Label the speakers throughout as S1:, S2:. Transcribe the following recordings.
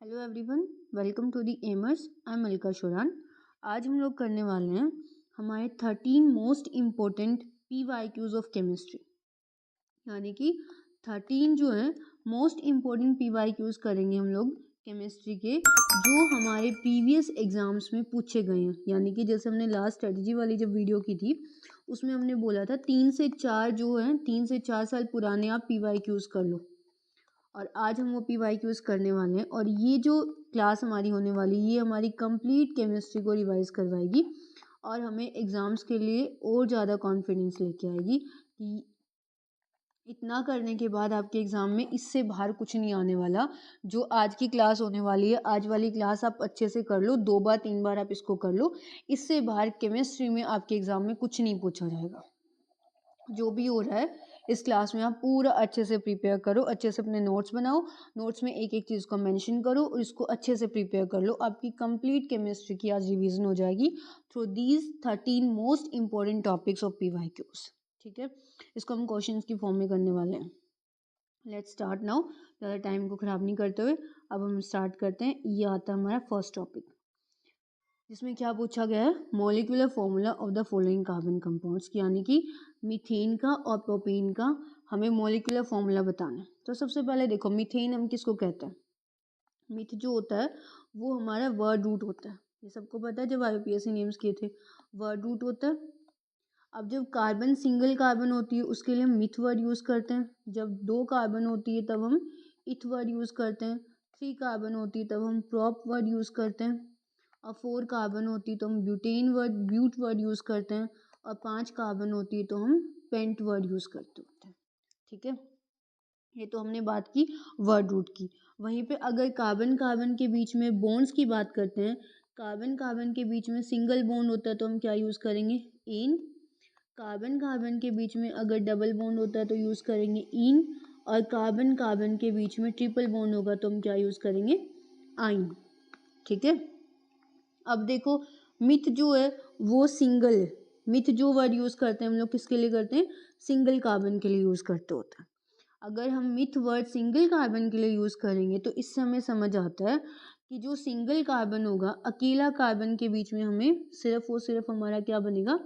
S1: Hello everyone, welcome to the Aimers. I am Malika Shuran. आज हम लोग करने वाले हैं हमारे 13 most important PYQs of chemistry, यानी कि 13 जो है मोस्ट इम्पोर्टेंट PYQs करेंगे हम लोग केमिस्ट्री के, जो हमारे प्रीवियस एग्जाम्स में पूछे गए हैं। यानी कि जैसे हमने लास्ट स्ट्रेटजी वाली जब वीडियो की थी उसमें हमने बोला था 3 से 4 जो है 3 से 4 साल पुराने आप PYQs कर लो, और आज हम वो PYQs करने वाले हैं। और ये जो क्लास हमारी होने वाली ये हमारी कंप्लीट केमिस्ट्री को रिवाइज करवाएगी और हमें एग्ज़ाम्स के लिए और ज़्यादा कॉन्फिडेंस लेके आएगी कि इतना करने के बाद आपके एग्ज़ाम में इससे बाहर कुछ नहीं आने वाला। जो आज की क्लास होने वाली है, आज वाली क्लास आप अच्छे से कर लो, 2 बार 3 बार आप इसको कर लो, इससे बाहर केमिस्ट्री में आपके एग्ज़ाम में कुछ नहीं पूछा जाएगा। जो भी हो रहा है इस क्लास में आप पूरा अच्छे से प्रिपेयर करो, अच्छे से अपने नोट्स बनाओ, नोट्स में एक एक चीज़ को मेंशन करो और इसको अच्छे से प्रिपेयर कर लो। आपकी कंप्लीट केमिस्ट्री की आज रिवीजन हो जाएगी through these 13 most important topics of PYQs। ठीक है, इसको हम क्वेश्चंस की फॉर्म में करने वाले हैं। Let's start now. ज़्यादा टाइम को ख़राब नहीं करते हुए अब हम स्टार्ट करते हैं। ये आता है हमारा फर्स्ट टॉपिक, जिसमें क्या पूछा गया है, molecular formula of the following carbon compounds, यानी कि मीथेन का और प्रोपेन का हमें मॉलिक्यूलर फॉर्मूला बताना है। तो सबसे पहले देखो, मीथेन हम किसको कहते हैं? मिथ जो होता है वो हमारा वर्ड रूट होता है, ये सबको पता है। जब IUPAC नेम्स किए थे वर्ड रूट होता है। अब जब कार्बन सिंगल कार्बन होती है उसके लिए हम मिथ वर्ड यूज़ करते हैं। जब 2 कार्बन होती है तब हम इथ वर्ड यूज़ करते हैं। 3 कार्बन होती है तब हम प्रॉप वर्ड यूज़ करते हैं। और 4 कार्बन होती है तो हम ब्यूट वर्ड यूज़ करते हैं। और 5 कार्बन होती है तो हम पेंट वर्ड यूज़ करते होते हैं। ठीक है, ये तो हमने बात की वर्ड रूट की। वहीं पे अगर कार्बन कार्बन के बीच में बॉन्ड्स की बात करते हैं, कार्बन कार्बन के बीच में सिंगल बॉन्ड होता है तो हम क्या यूज़ करेंगे? इन। कार्बन कार्बन के बीच में अगर डबल बॉन्ड होता है तो यूज़ करेंगे इन। और कार्बन कार्बन के बीच में ट्रिपल बॉन्ड होगा तो हम क्या यूज़ करेंगे? आइन। ठीक है, अब देखो मिथ जो है वो सिंगल है। मिथ जो वर्ड यूज़ करते हैं हम लोग किसके लिए करते हैं? सिंगल कार्बन के लिए यूज़ करते होते हैं। अगर हम मिथ वर्ड सिंगल कार्बन के लिए यूज़ करेंगे तो इससे हमें समझ आता है कि जो सिंगल कार्बन होगा, अकेला कार्बन के बीच में हमें सिर्फ हमारा क्या बनेगा?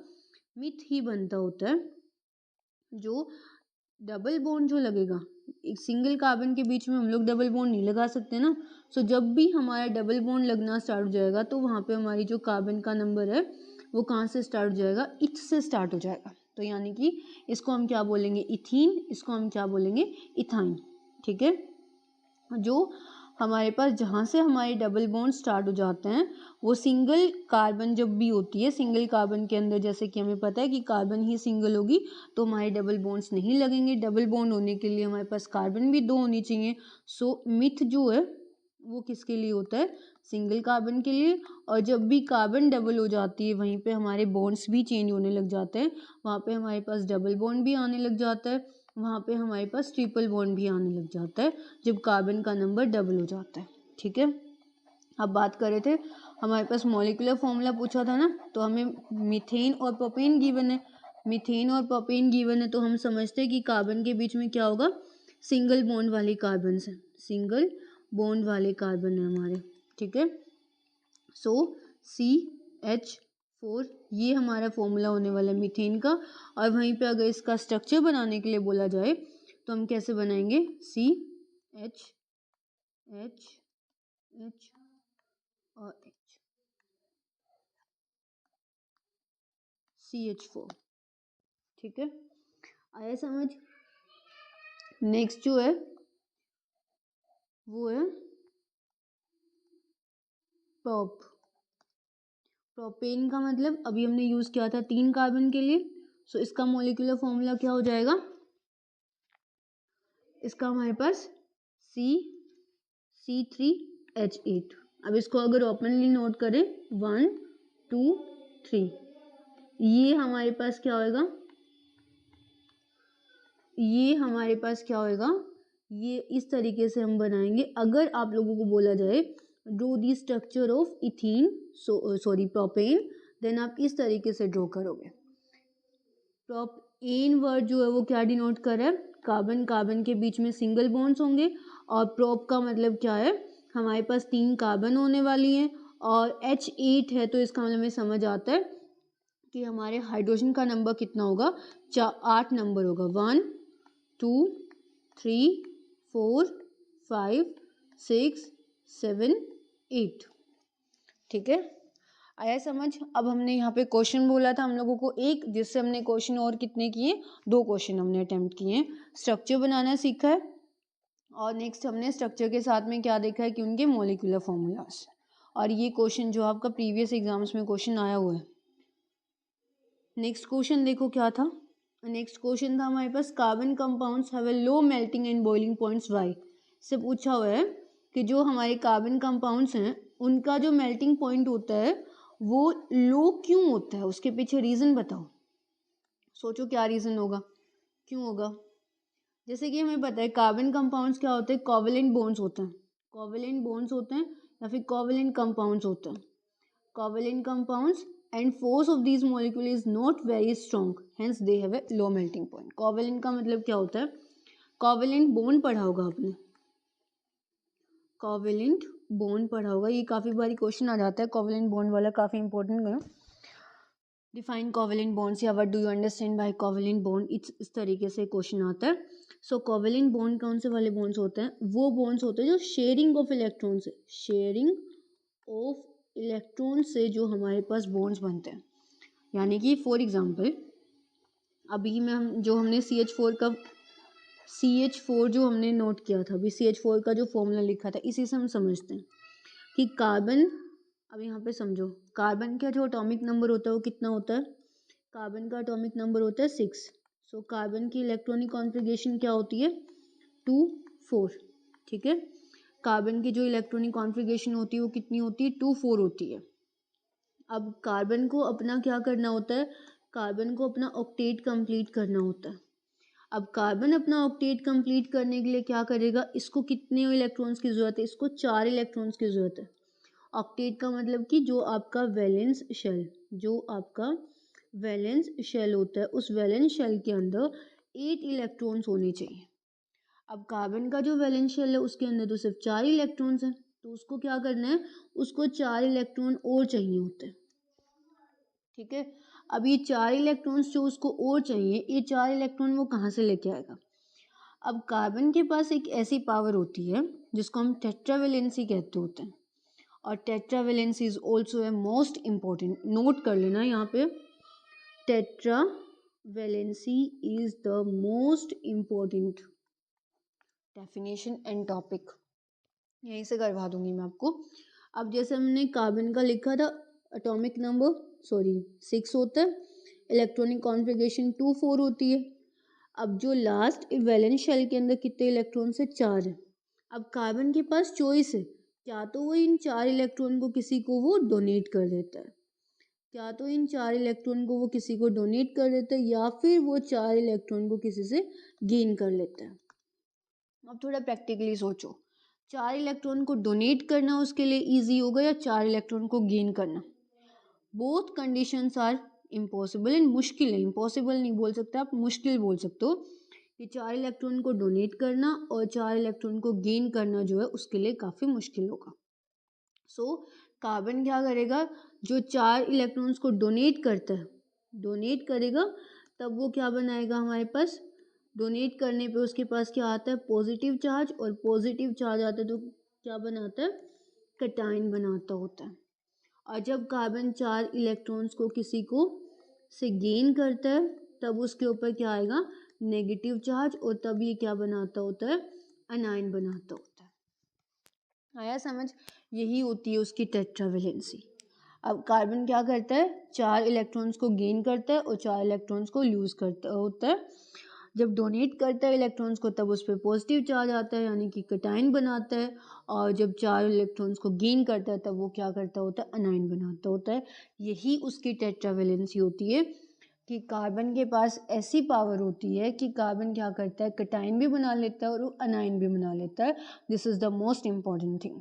S1: मिथ ही बनता होता है। जो डबल बॉन्ड जो लगेगा, एक सिंगल कार्बन के बीच में हम लोग डबल बॉन्ड नहीं लगा सकते ना। सो जब भी हमारा डबल बॉन्ड लगना स्टार्ट हो जाएगा तो वहाँ पे हमारी जो कार्बन का नंबर है वो कहाँ से स्टार्ट हो जाएगा? इथ से स्टार्ट हो जाएगा। तो यानी कि इसको हम क्या बोलेंगे? इथीन। इसको हम क्या बोलेंगे? इथाइन। ठीक है, जो हमारे पास जहाँ से हमारे डबल बॉन्ड स्टार्ट हो जाते हैं वो सिंगल कार्बन जब भी होती है, सिंगल कार्बन के अंदर जैसे कि हमें पता है कि कार्बन ही सिंगल होगी तो हमारे डबल बॉन्ड्स नहीं लगेंगे। डबल बॉन्ड होने के लिए हमारे पास कार्बन भी 2 होनी चाहिए। सो मिथ जो है वो किसके लिए होता है? सिंगल कार्बन के लिए। और जब भी कार्बन डबल हो जाती है वहीं पे हमारे बॉन्ड्स भी चेंज होने लग जाते हैं। वहाँ पे हमारे पास डबल बॉन्ड भी आने लग जाता है, वहाँ पे हमारे पास ट्रिपल बॉन्ड भी आने लग जाता है जब कार्बन का नंबर डबल हो जाता है। ठीक है, अब बात कर रहे थे हमारे पास मॉलिक्यूलर फॉर्मूला पूछा था ना, तो हमें मीथेन और प्रोपेन गिवन है। मीथेन और प्रोपेन गिवन है तो हम समझते हैं कि कार्बन के बीच में क्या होगा? सिंगल बॉन्ड वाले कार्बन है, सिंगल बॉन्ड वाले कार्बन है हमारे। ठीक है, सो CH4 ये हमारा फॉर्मूला होने वाला है मीथेन का। और वहीं पे अगर इसका स्ट्रक्चर बनाने के लिए बोला जाए तो हम कैसे बनाएंगे? CH H H और H, CH4। ठीक है, आया समझ? नेक्स्ट जो है वो है प्रोप। प्रोपेन का मतलब अभी हमने यूज़ किया था 3 कार्बन के लिए। सो इसका मॉलिक्यूलर फॉर्मूला क्या हो जाएगा? इसका हमारे पास C3H8। अब इसको अगर ओपनली नोट करें 1 2 3, ये हमारे पास क्या होएगा? ये हमारे पास क्या होएगा? ये इस तरीके से हम बनाएंगे। अगर आप लोगों को बोला जाए draw the structure of ethene propane, then आप इस तरीके से ड्रॉ करोगे। प्रोपेन वर्ड जो है वो क्या डिनोट कर रहा है? कार्बन कार्बन के बीच में सिंगल बॉन्ड्स होंगे। और प्रोप का मतलब क्या है? हमारे पास 3 कार्बन होने वाली हैं और H8 है, तो इसका मतलब हमें समझ आता है कि हमारे हाइड्रोजन का नंबर कितना होगा, 8 नंबर होगा, 1 2 3 4 5 6 7 8। ठीक है, आया समझ। अब हमने यहाँ पे क्वेश्चन बोला था हम लोगों को एक, जिससे हमने क्वेश्चन और कितने किए, 2 क्वेश्चन हमने अटेम्प्ट किए हैं। स्ट्रक्चर बनाना सीखा है और नेक्स्ट हमने स्ट्रक्चर के साथ में क्या देखा है कि उनके मॉलिक्यूलर फॉर्मूलाज। और ये क्वेश्चन जो आपका प्रीवियस एग्जाम्स में क्वेश्चन आया हुआ है। नेक्स्ट क्वेश्चन देखो क्या था। नेक्स्ट क्वेश्चन था हमारे पास, carbon compounds have a low melting and boiling points why. से पूछा हुआ है कि जो हमारे कार्बन कंपाउंड्स हैं उनका जो मेल्टिंग पॉइंट होता है वो लो क्यों होता है, उसके पीछे रीज़न बताओ। सोचो क्या रीज़न होगा, क्यों होगा। जैसे कि हमें पता है कार्बन कंपाउंड्स क्या होते हैं, कोवैलेंट बॉन्ड्स होते हैं, कोवैलेंट बॉन्ड्स होते हैं या फिर कोवैलेंट कंपाउंड्स होते हैं, covalent compounds, and force of these molecule is not very strong, hence they have a low melting point. Covalent का मतलब क्या होता है, कोवैलेंट बॉन्ड पढ़ा होगा आपने, कोवैलेंट बॉन्ड पढ़ा होगा, ये काफ़ी बारी क्वेश्चन आ जाता है कोवैलेंट बॉन्ड वाला, काफ़ी इंपॉर्टेंट है। डिफाइन कोवैलेंट बॉन्ड्स या what do you understand by covalent bond, इस तरीके से क्वेश्चन आता है। सो कोवैलेंट बॉन्ड कौन से वाले बॉन्ड्स होते हैं, वो बॉन्ड्स होते हैं जो शेयरिंग ऑफ इलेक्ट्रॉन से, शेयरिंग ऑफ इलेक्ट्रॉन से जो हमारे पास बॉन्ड्स बनते हैं। यानी कि फॉर एग्जांपल अभी में हम जो हमने CH4 जो हमने नोट किया था, अभी CH4 का जो फॉर्मूला लिखा था, इसी से हम समझते हैं कि कार्बन, अब यहाँ पे समझो, कार्बन का जो एटॉमिक नंबर होता है वो कितना होता है, कार्बन का एटॉमिक नंबर होता है 6। सो कार्बन की इलेक्ट्रॉनिक कॉन्फ़िगरेशन क्या होती है, 2 4। ठीक है, कार्बन की जो इलेक्ट्रॉनिक कॉन्फ़िगरेशन होती है वो कितनी होती है, 2 4 होती है। अब कार्बन को अपना क्या करना होता है, कार्बन को अपना ऑक्टेट कंप्लीट करना होता है। अब कार्बन अपना ऑक्टेट कंप्लीट करने के लिए क्या करेगा, इसको कितने इलेक्ट्रॉन्स की ज़रूरत है, इसको 4 इलेक्ट्रॉन्स की ज़रूरत है। ऑक्टेट का मतलब कि जो आपका वैलेंस शेल, जो आपका वैलेंस शेल होता है, उस वैलेंस शेल के अंदर 8 इलेक्ट्रॉन्स होने चाहिए। अब कार्बन का जो वैलेंस शेल है उसके अंदर तो सिर्फ 4 इलेक्ट्रॉन्स हैं, तो उसको क्या करना है, उसको 4 इलेक्ट्रॉन और चाहिए होते हैं। ठीक है, अब ये 4 इलेक्ट्रॉन्स जो उसको और चाहिए, ये 4 इलेक्ट्रॉन वो कहाँ से लेके आएगा। अब कार्बन के पास एक ऐसी पावर होती है जिसको हम टेट्रावैलेंसी कहते होते हैं, और tetravalency is also a most important, note कर लेना यहाँ पे, tetravalency is the most important definition and topic, यहीं से करवा दूंगी मैं आपको। अब जैसे हमने कार्बन का लिखा था, एटॉमिक नंबर 6 होता है, इलेक्ट्रॉनिक कॉन्फ़िगरेशन 2 4 होती है। अब जो लास्ट वैलेंस शेल के अंदर कितने इलेक्ट्रॉन से, 4 है। अब कार्बन के पास चॉइस है, क्या तो वो इन 4 इलेक्ट्रॉन को किसी को वो डोनेट कर देता है, क्या तो इन 4 इलेक्ट्रॉन को वो किसी को डोनेट कर देता है, या फिर वो 4 इलेक्ट्रॉन को किसी से गेन कर लेता है। अब थोड़ा प्रैक्टिकली सोचो, 4 इलेक्ट्रॉन को डोनेट करना उसके लिए ईजी होगा या 4 इलेक्ट्रॉन को गेन करना। Both conditions are impossible and मुश्किल है, इम्पॉसिबल नहीं बोल सकते आप, मुश्किल बोल सकते हो कि 4 इलेक्ट्रॉन को डोनेट करना और 4 इलेक्ट्रॉन को गेन करना जो है उसके लिए काफ़ी मुश्किल होगा। सो कार्बन क्या करेगा, जो 4 इलेक्ट्रॉन्स को डोनेट करता है, डोनेट करेगा, तब वो क्या बनाएगा हमारे पास, डोनेट करने पे उसके पास क्या आता है, पॉजिटिव चार्ज, और पॉजिटिव चार्ज आता है तो क्या बनाता है, कैटायन बनाता होता है। और जब कार्बन 4 इलेक्ट्रॉन्स को किसी को से गेन करता है तब उसके ऊपर क्या आएगा, नेगेटिव चार्ज, और तब ये क्या बनाता होता है, अनायन बनाता होता है। आया समझ, यही होती है उसकी टेट्रावैलेंसी। अब कार्बन क्या करता है, 4 इलेक्ट्रॉन्स को गेन करता है और 4 इलेक्ट्रॉन्स को लूज करता होता है। जब डोनेट करता है इलेक्ट्रॉन्स को तब उस पर पॉजिटिव चार्ज आता है, यानी कि कैटायन बनाता है, और जब 4 इलेक्ट्रॉन्स को गेन करता है तब वो क्या करता होता है, अनायन बनाता होता है। यही उसकी टेट्रावैलेंसी होती है कि कार्बन के पास ऐसी पावर होती है कि कार्बन क्या करता है, कैटायन भी बना लेता है और अनायन भी बना लेता है। This is the most important thing,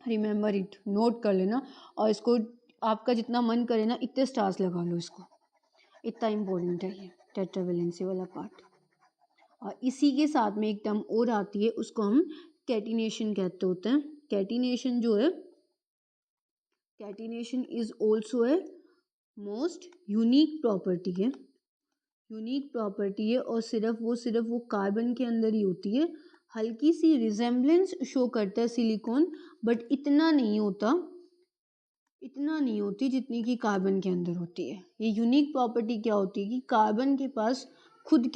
S1: remember it, note कर लेना, और इसको आपका जितना मन करे ना इतने स्टार्स लगा लो इसको, इतना इम्पोर्टेंट है ये टेट्रावैलेंसी वाला पार्ट। और इसी के साथ में एक टर्म और आती है, उसको हम कैटिनेशन कहते होते हैं। कैटिनेशन जो है, catenation is also a most unique property है, यूनिक प्रॉपर्टी है और सिर्फ वो कार्बन के अंदर ही होती है। हल्की सी रिजेम्बलेंस शो करता है सिलिकॉन, बट इतना नहीं होती जितनी कि कार्बन के अंदर होती है। ये यूनिक प्रॉपर्टी क्या होती है कि कार्बन के पास खुद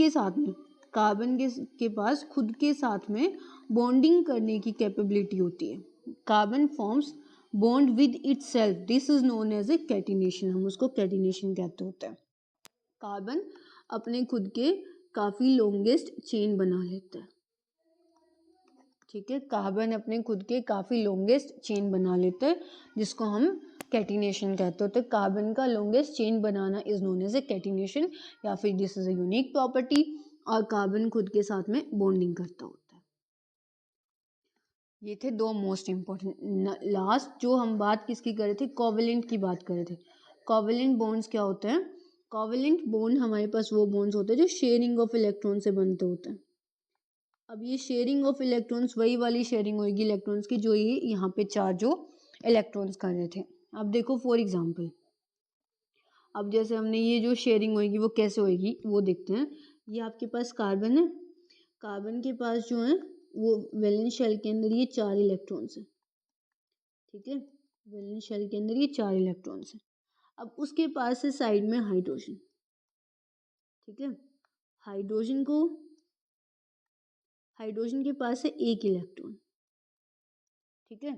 S1: के साथ में बॉन्डिंग करने की कैपेबिलिटी होती है। Carbon forms bond with itself, this is known as a catenation, हम उसको कैटिनेशन कहते होते हैं। कार्बन अपने खुद के काफ़ी लॉन्गेस्ट चेन बना लेता है, ठीक है। कार्बन अपने खुद के काफ़ी लॉन्गेस्ट चेन बना लेता है, जिसको हम कैटिनेशन कहते होते हैं। कार्बन का लॉन्गेस्ट चेन बनाना is known as a catenation, या फिर this is a unique property, और कार्बन खुद के साथ में बॉन्डिंग करता होता है। ये थे दो मोस्ट इम्पॉर्टेंट। लास्ट जो हम बात किसकी कर रहे थे, कोवेलेंट की बात कर रहे थे। कोवेलेंट बॉन्ड्स क्या होते हैं? कोवेलेंट बॉन्ड हमारे पास वो बॉन्ड्स होते हैं जो शेयरिंग ऑफ इलेक्ट्रॉन से बनते होते हैं। अब ये शेयरिंग ऑफ इलेक्ट्रॉन्स वही वाली शेयरिंग होगी इलेक्ट्रॉन्स की जो ये यहाँ पे चार्ज जो इलेक्ट्रॉन्स कर रहे थे। अब देखो फॉर एग्जांपल, अब जैसे हमने ये जो शेयरिंग होगी वो कैसे होगी वो देखते हैं। ये आपके पास कार्बन है, कार्बन के पास जो है वो वैलेंस शेल के अंदर ये 4 इलेक्ट्रॉन्स हैं, ठीक है। वैलेंस शेल के अंदर ये 4 इलेक्ट्रॉन्स हैं। अब उसके पास है साइड में हाइड्रोजन, ठीक है। हाइड्रोजन के पास है 1 इलेक्ट्रॉन, ठीक है।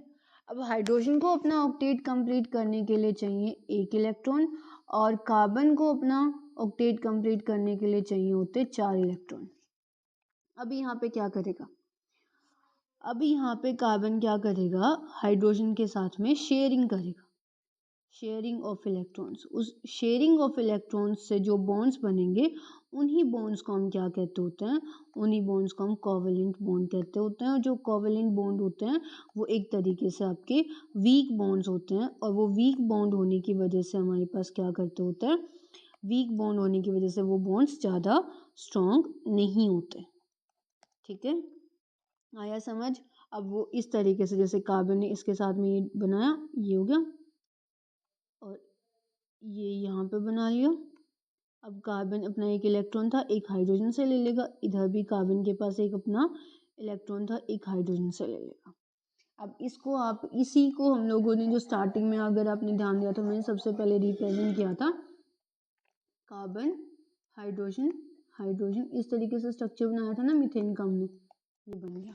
S1: अब हाइड्रोजन को अपना ऑक्टेट कंप्लीट करने के लिए चाहिए 1 इलेक्ट्रॉन, और कार्बन को अपना ऑक्टेट कंप्लीट करने के लिए चाहिए होते 4 इलेक्ट्रॉन। अब यहाँ पे क्या करेगा? अब यहाँ पे कार्बन क्या करेगा? हाइड्रोजन के साथ में शेयरिंग करेगा, शेयरिंग ऑफ इलेक्ट्रॉन्स। उस शेयरिंग ऑफ इलेक्ट्रॉन्स से जो बॉन्ड्स बनेंगे उन्हीं बॉन्ड्स को हम क्या कहते होते हैं? उन्हीं बॉन्ड्स को हम कोवेलेंट बॉन्ड कहते होते हैं। और जो कोवेलेंट बॉन्ड होते हैं वो एक तरीके से आपके वीक बॉन्ड्स होते हैं, और वो वीक बॉन्ड होने की वजह से हमारे पास क्या करते होते हैं? वीक बॉन्ड होने की वजह से वो बॉन्ड्स ज़्यादा स्ट्रॉन्ग नहीं होते, ठीक है। आया समझ? अब वो इस तरीके से, जैसे कार्बन ने इसके साथ में ये बनाया, ये हो गया, और ये यहाँ पे बना लिया। अब कार्बन अपना 1 इलेक्ट्रॉन था, एक हाइड्रोजन से ले लेगा, इधर भी कार्बन के पास एक अपना इलेक्ट्रॉन था, एक हाइड्रोजन से ले लेगा। अब इसको आप, इसी को हम लोगों ने जो स्टार्टिंग में अगर आपने ध्यान दिया तो मैंने सबसे पहले रिप्रेजेंट किया था कार्बन हाइड्रोजन हाइड्रोजन, इस तरीके से स्ट्रक्चर बनाया था ना मीथेन का हमने, ये बन गया।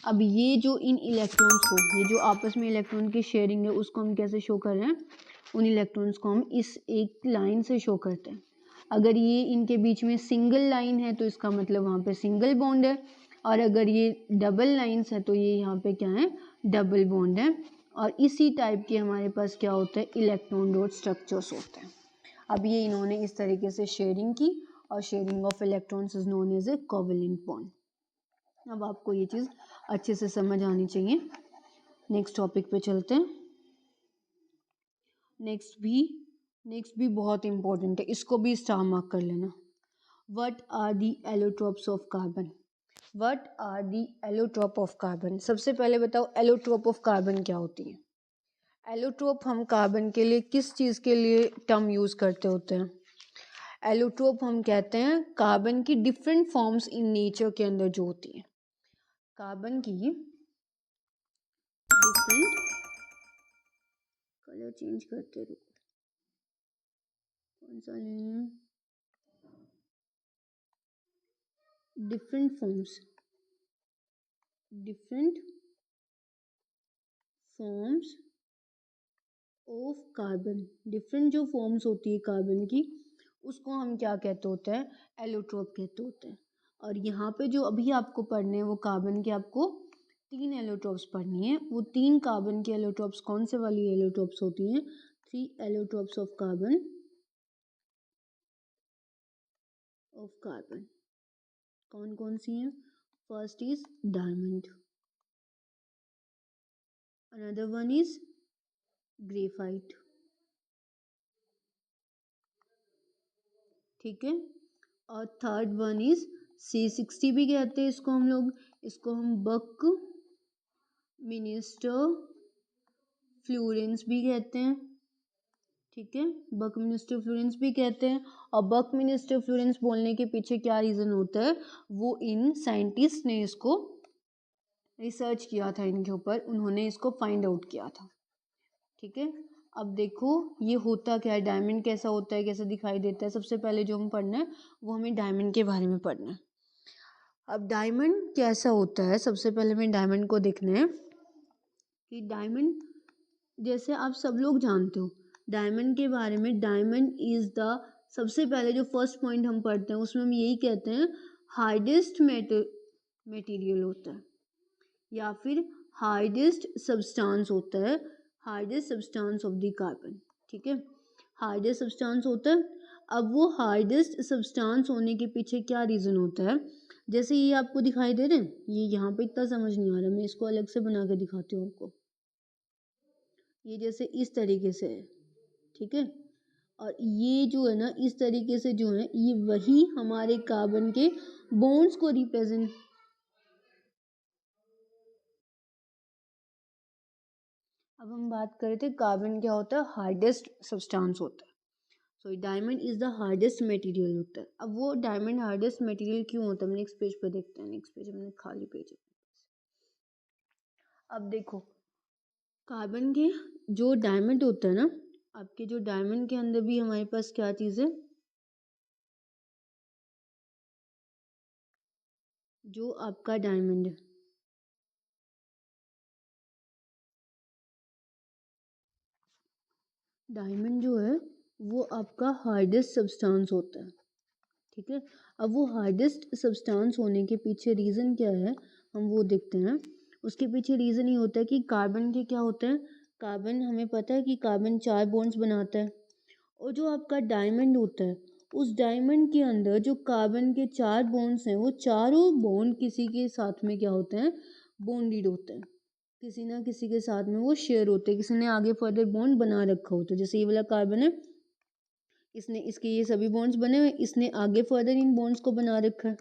S1: अब ये जो इन इलेक्ट्रॉन्स को, ये जो आपस में इलेक्ट्रॉन की शेयरिंग है उसको हम कैसे शो कर रहे हैं? उन इलेक्ट्रॉन्स को हम इस एक लाइन से शो करते हैं। अगर ये इनके बीच में सिंगल लाइन है तो इसका मतलब वहाँ पे सिंगल बॉन्ड है, और अगर ये डबल लाइन्स है तो ये यहाँ पे क्या है? डबल बॉन्ड है। और इसी टाइप के हमारे पास क्या होता है? इलेक्ट्रॉन डॉट स्ट्रक्चर्स होते हैं। अब ये इन्होंने इस तरीके से शेयरिंग की, और sharing of electrons is known as a covalent bond. अब आपको ये चीज़ अच्छे से समझ आनी चाहिए। नेक्स्ट टॉपिक पे चलते हैं। नेक्स्ट भी बहुत इंपॉर्टेंट है, इसको भी स्टार मार्क कर लेना। What are the allotropes of carbon? What are the allotrope of carbon? सबसे पहले बताओ एलोट्रोप ऑफ कार्बन क्या होती है? एलोट्रोप हम कार्बन के लिए किस चीज़ के लिए टर्म यूज़ करते होते हैं? एलोट्रोप हम कहते हैं कार्बन की डिफरेंट फॉर्म्स इन नेचर के अंदर जो होती है, कार्बन की डिफरेंट, कलर चेंज करते रहो, कौन सा लें? Different forms of carbon, different जो फॉर्म्स होती है कार्बन की उसको हम क्या कहते होते हैं? एलोट्रोप कहते होते हैं। और यहाँ पे जो अभी आपको पढ़ने हैं वो कार्बन के आपको 3 एलोट्रोप्स पढ़नी है। वो 3 कार्बन की एलोट्रोप्स कौन से वाली एलोट्रोप्स होती हैं? 3 एलोट्रोप्स ऑफ कार्बन कौन कौन सी हैं? First is diamond, another one is graphite, ठीक है। और थर्ड वन इज C60 भी कहते हैं इसको हम लोग, इसको हम बक मिनिस्टर फ्लोरेंस भी कहते हैं, ठीक है, बकमिनिस्टर फ्लोरेंस भी कहते हैं। और बकमिनिस्टर फ्लोरेंस बोलने के पीछे क्या रीज़न होता है, वो इन साइंटिस्ट ने इसको रिसर्च किया था, इनके ऊपर उन्होंने इसको फाइंड आउट किया था, ठीक है। अब देखो ये होता क्या है, डायमंड कैसा होता है, कैसा दिखाई देता है। सबसे पहले जो हम पढ़ना है वो हमें डायमंड के बारे में पढ़ना है। अब डायमंड कैसा होता है, सबसे पहले हमें डायमंड को देखना है कि डायमंड, जैसे आप सब लोग जानते हो डायमंड के बारे में, डायमंड इज द, सबसे पहले जो फर्स्ट पॉइंट हम पढ़ते हैं उसमें हम यही कहते हैं हार्डेस्ट मटेरियल होता है, या फिर हार्डेस्ट सब्सटेंस होता है, hardest substance of the carbon, ठीक है, हार्डेस्ट सब्सटेंस होता है। अब वो हार्डेस्ट सब्सटेंस होने के पीछे क्या रीज़न होता है, जैसे ये आपको दिखाई दे रहे हैं, ये यहाँ पे इतना समझ नहीं आ रहा, मैं इसको अलग से बना के दिखाती हूँ आपको। ये जैसे इस तरीके से है, ठीक है, और ये जो है ना इस तरीके से जो है, ये वही हमारे कार्बन के बॉन्ड्स को रिप्रेजेंट, अब हम बात कर रहे थे कार्बन क्या होता है, हार्डेस्ट सब्सटेंस होता है। So diamond is the hardest material होता है। अब वो डायमंड हार्डेस्ट मटेरियल क्यों होता है, हम नेक्स्ट पेज पर देखते हैं। नेक्स्ट पेज हमने खाली पेज है। अब देखो कार्बन के जो डायमंड होता है ना, आपके जो डायमंड के अंदर भी हमारे पास क्या चीज़ है, जो आपका डायमंड है, डायमंड जो है वो आपका हार्डेस्ट सब्सटेंस होता है, ठीक है। अब वो हार्डेस्ट सब्सटेंस होने के पीछे रीज़न क्या है, हम वो देखते हैं। उसके पीछे रीज़न ये होता है कि कार्बन के क्या होते हैं, कार्बन हमें पता है कि कार्बन 4 बॉन्ड्स बनाता है, और जो आपका डायमंड होता है उस डायमंड के अंदर जो कार्बन के 4 बॉन्ड्स हैं, वो चारों बॉन्ड किसी के साथ में क्या होते हैं, बॉन्डेड होते हैं, किसी ना किसी के साथ में वो शेयर होते हैं, किसी ने आगे फर्दर बॉन्ड बना रखा होता है। जैसे ये वाला कार्बन है, इसने, इसके ये सभी बॉन्ड्स बने हुए, इसने आगे फर्दर इन बॉन्ड्स को बना रखा है,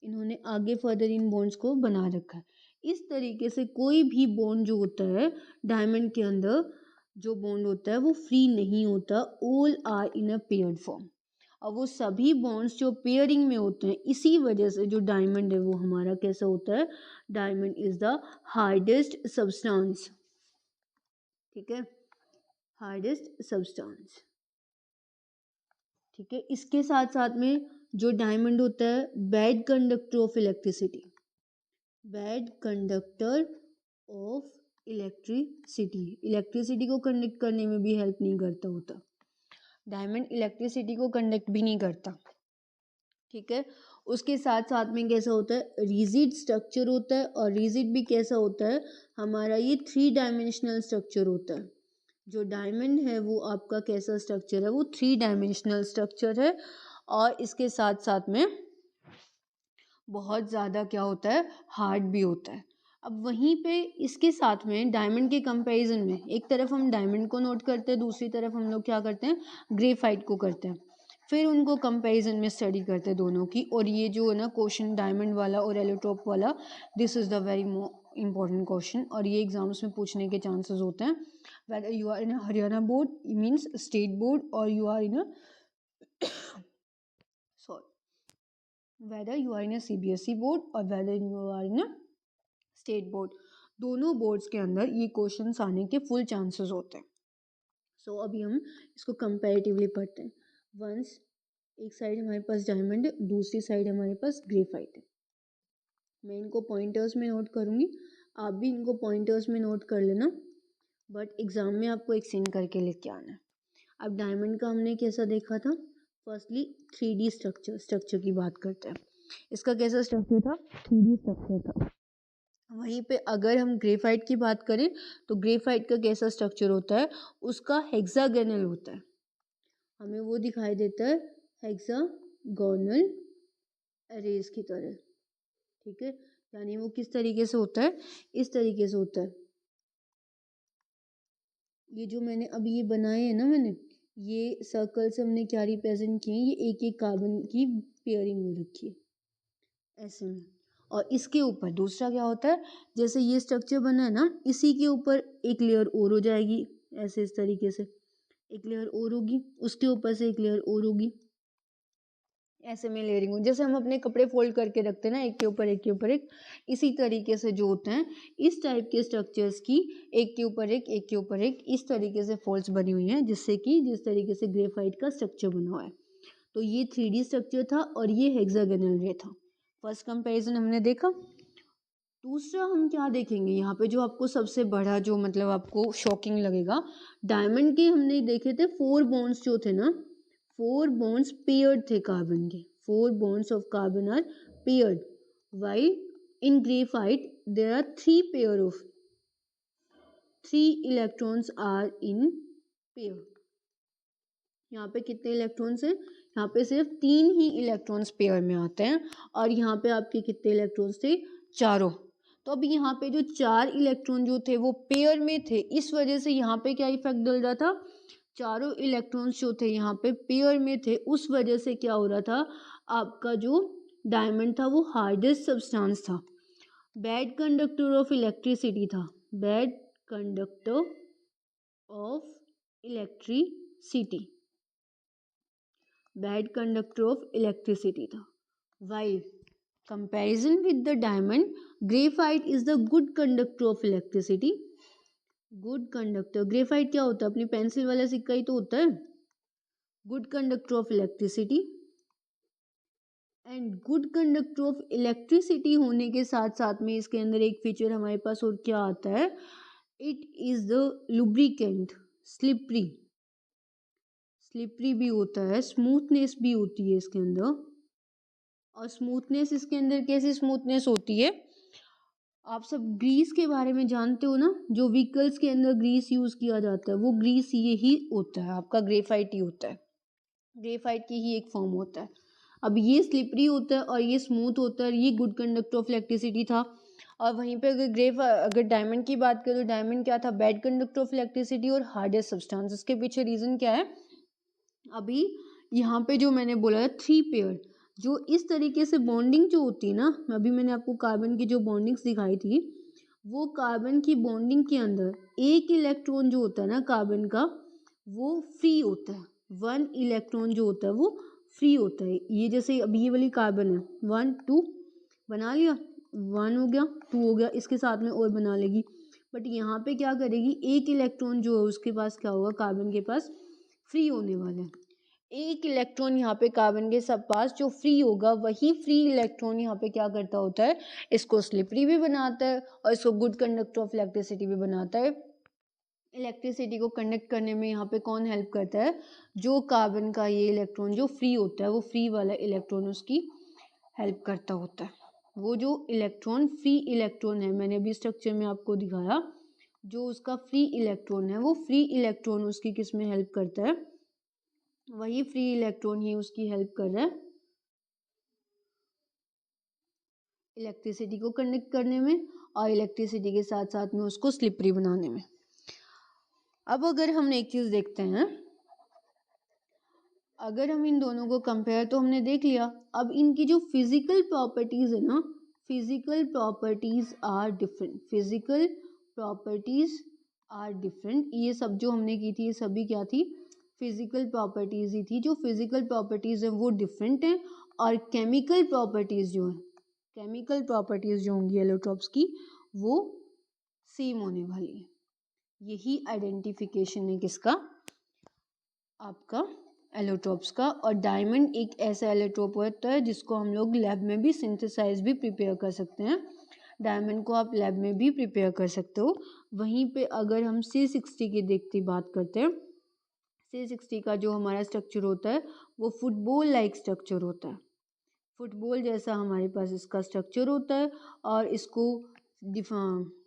S1: इन्होंने आगे फर्दर इन बॉन्ड्स को बना रखा है। इस तरीके से कोई भी बॉन्ड जो होता है डायमंड के अंदर, जो बॉन्ड होता है वो फ्री नहीं होता, all are in a paired form. और वो सभी बॉन्ड्स जो पेयरिंग में होते हैं, इसी वजह से जो डायमंड है वो हमारा कैसा होता है, diamond is the hardest substance, ठीक है, हार्डेस्ट सब्सटेंस, ठीक है। इसके साथ साथ में जो डायमंड होता है bad conductor of electricity, bad conductor of electricity, electricity को कंडक्ट करने में भी हेल्प नहीं करता होता, डायमंड इलेक्ट्रिसिटी को कंडक्ट भी नहीं करता, ठीक है। उसके साथ साथ में कैसा होता है, रिजिड स्ट्रक्चर होता है, और रिजिड भी कैसा होता है हमारा, ये 3 डायमेंशनल स्ट्रक्चर होता है। जो डायमंड है वो आपका कैसा स्ट्रक्चर है, वो 3 डायमेंशनल स्ट्रक्चर है, और इसके साथ साथ में बहुत ज़्यादा क्या होता है, हार्ड भी होता है। अब वहीं पे इसके साथ में डायमंड के कंपैरिजन में, एक तरफ हम डायमंड को नोट करते हैं, दूसरी तरफ हम लोग क्या करते हैं, ग्रेफाइट को करते हैं, फिर उनको कंपैरिजन में स्टडी करते हैं दोनों की। और ये जो है ना क्वेश्चन डायमंड वाला और एलोट्रोप वाला, this is the very important question, और ये एग्जाम्स में पूछने के चांसेस होते हैं। whether you are in a Haryana board, means state board, or you are in a sorry, whether you are in a CBSE board or whether you are in a state board, दोनों boards के अंदर ये questions आने के full chances होते हैं। सो अभी हम इसको कंपैरेटिवली पढ़ते हैं। वंस एक साइड हमारे पास डायमंड है, दूसरी साइड हमारे पास ग्रेफाइट है। मैं इनको पॉइंटर्स में नोट करूँगी, आप भी इनको पॉइंटर्स में नोट कर लेना, बट एग्ज़ाम में आपको एक सीन करके लेके आना है। अब डायमंड का हमने कैसा देखा था, फर्स्टली 3D स्ट्रक्चर की बात करते हैं। इसका कैसा स्ट्रक्चर था, 3D स्ट्रक्चर था। वहीं पे अगर हम ग्रेफाइट की बात करें तो ग्रेफाइट का कैसा स्ट्रक्चर होता है, उसका हेक्सागोनल होता है, हमें वो दिखाई देता है हेक्सागोनल अरेज की तरह, ठीक है। यानी वो किस तरीके से होता है, इस तरीके से होता है। ये जो मैंने अभी ये बनाए हैं ना, मैंने ये सर्कल से हमने क्या रिप्रेजेंट किए हैं, ये एक एक कार्बन की पेयरिंग हो रखी है ऐसे में। और इसके ऊपर दूसरा क्या होता है, जैसे ये स्ट्रक्चर बना है ना, इसी के ऊपर एक लेयर और हो जाएगी, ऐसे इस तरीके से एक लेयर और होगी, उसके ऊपर से एक लेयर और होगी, ऐसे में लेयरिंग हो, जैसे हम अपने कपड़े फोल्ड करके रखते हैं ना, एक के ऊपर एक के ऊपर एक, इसी तरीके से जो होते हैं इस टाइप के स्ट्रक्चर्स की एक के ऊपर एक के ऊपर एक, इस तरीके से फोल्ड्स बनी हुई हैं, जिससे कि जिस तरीके से ग्रेफाइट का स्ट्रक्चर बना हुआ है। तो ये 3D स्ट्रक्चर था और ये हेक्सागोनल रे था। फर्स्ट कंपैरिजन हमने देखा। दूसरा हम क्या देखेंगे यहाँ पे, जो आपको सबसे बड़ा जो मतलब आपको शॉकिंग लगेगा, डायमंड के हमने देखे थे 4 बॉन्ड्स जो थे ना, 4 बॉन्ड्स पेयर्ड थे कार्बन के, 4 bonds of carbon are paired, while in graphite there are 3 electrons are in pair। यहाँ पे कितने इलेक्ट्रॉन्स हैं, यहाँ पे सिर्फ 3 ही इलेक्ट्रॉन्स पेयर में आते हैं, और यहाँ पे आपके कितने इलेक्ट्रॉन्स थे, चारों। तो अब यहाँ पे जो 4 इलेक्ट्रॉन जो थे वो पेयर में थे, इस वजह से यहाँ पे क्या इफेक्ट डल रहा था, चारों इलेक्ट्रॉन्स जो थे यहाँ पे पेयर में थे, उस वजह से क्या हो रहा था, आपका जो डायमंड था वो हार्डेस्ट सब्सटेंस था, बैड कंडक्टर ऑफ इलेक्ट्रिसिटी था, bad conductor of electricity, bad conductor of electricity था। While comparison with the diamond, graphite is the good conductor of electricity. Good conductor, graphite क्या होता है, अपनी पेंसिल वाला सिक्का ही तो होता है, good conductor of electricity. And good conductor of electricity होने के साथ साथ में इसके अंदर एक फीचर हमारे पास और क्या आता है, it is the lubricant, slippery, slippery भी होता है, स्मूथनेस भी होती है इसके अंदर। और स्मूथनेस इसके अंदर कैसी स्मूथनेस होती है, आप सब ग्रीस के बारे में जानते हो ना, जो व्हीकल्स के अंदर ग्रीस यूज किया जाता है वो ग्रीस ये ही होता है, आपका ग्रेफाइट ही होता है, ग्रेफाइट की ही एक फॉर्म होता है। अब ये स्लिपरी होता है और ये स्मूथ होता है, ये गुड कंडक्टर ऑफ इलेक्ट्रिसिटी था। और वहीं पे अगर डायमंड की बात करें तो डायमंड क्या था, बैड कंडक्टर ऑफ इलेक्ट्रिसिटी और हार्डेस्ट सब्सटेंस। इसके पीछे रीजन क्या है, अभी यहाँ पे जो मैंने बोला है 3 पेयर, जो इस तरीके से बॉन्डिंग जो होती है ना, अभी मैंने आपको कार्बन की जो बॉन्डिंग्स दिखाई थी, वो कार्बन की बॉन्डिंग के अंदर एक इलेक्ट्रॉन जो होता है ना कार्बन का, वो फ्री होता है, 1 इलेक्ट्रॉन जो होता है वो फ्री होता है। ये जैसे अभी ये वाली कार्बन है, 1 2 बना लिया, 1 हो गया, 2 हो गया, इसके साथ में और बना लेगी, बट यहाँ पे क्या करेगी, एक इलेक्ट्रॉन जो है उसके पास क्या होगा, कार्बन के पास फ्री होने वाला है। एक इलेक्ट्रॉन यहाँ पे कार्बन के सब पास जो फ्री होगा, वही फ्री इलेक्ट्रॉन यहाँ पे क्या करता होता है, इसको स्लिपरी भी बनाता है और इसको गुड कंडक्टर ऑफ इलेक्ट्रिसिटी भी बनाता है। इलेक्ट्रिसिटी को कंडक्ट करने में यहाँ पे कौन हेल्प करता है, जो कार्बन का ये इलेक्ट्रॉन जो फ्री होता है, वो फ्री वाला इलेक्ट्रॉन उसकी हेल्प करता होता है। वो जो इलेक्ट्रॉन फ्री इलेक्ट्रॉन है, मैंने अभी स्ट्रक्चर में आपको दिखाया, जो उसका फ्री इलेक्ट्रॉन है, वो फ्री इलेक्ट्रॉन उसकी किस में हेल्प करता है, वही फ्री इलेक्ट्रॉन ही उसकी हेल्प कर रहा है इलेक्ट्रिसिटी को कंडक्ट करने में, और इलेक्ट्रिसिटी के साथ साथ में उसको स्लिपरी बनाने में। अब अगर हम एक चीज देखते हैं, अगर हम इन दोनों को कंपेयर, तो हमने देख लिया, अब इनकी जो फिजिकल प्रॉपर्टीज है ना, physical properties are different, physical properties are different. ये सब जो हमने की थी ये सभी क्या थी, फिजिकल प्रॉपर्टीज ही थी। जो फिजिकल प्रॉपर्टीज है वो डिफरेंट है, और केमिकल प्रॉपर्टीज जो है, केमिकल प्रॉपर्टीज जो होंगी एलोट्रॉप्स की, वो सेम होने वाली है। यही आइडेंटिफिकेशन है किसका, आपका एलोट्रोप्स का। और डायमंड एक ऐसा एलोट्रोप होता है जिसको हम लोग लैब में भी सिंथेसाइज भी प्रिपेयर कर सकते हैं, डायमंड को आप लैब में भी प्रिपेयर कर सकते हो। वहीं पे अगर हम C60 की देखती बात करते हैं, C60 का जो हमारा स्ट्रक्चर होता है वो फुटबॉल लाइक स्ट्रक्चर होता है, फुटबॉल जैसा हमारे पास इसका स्ट्रक्चर होता है। और इसको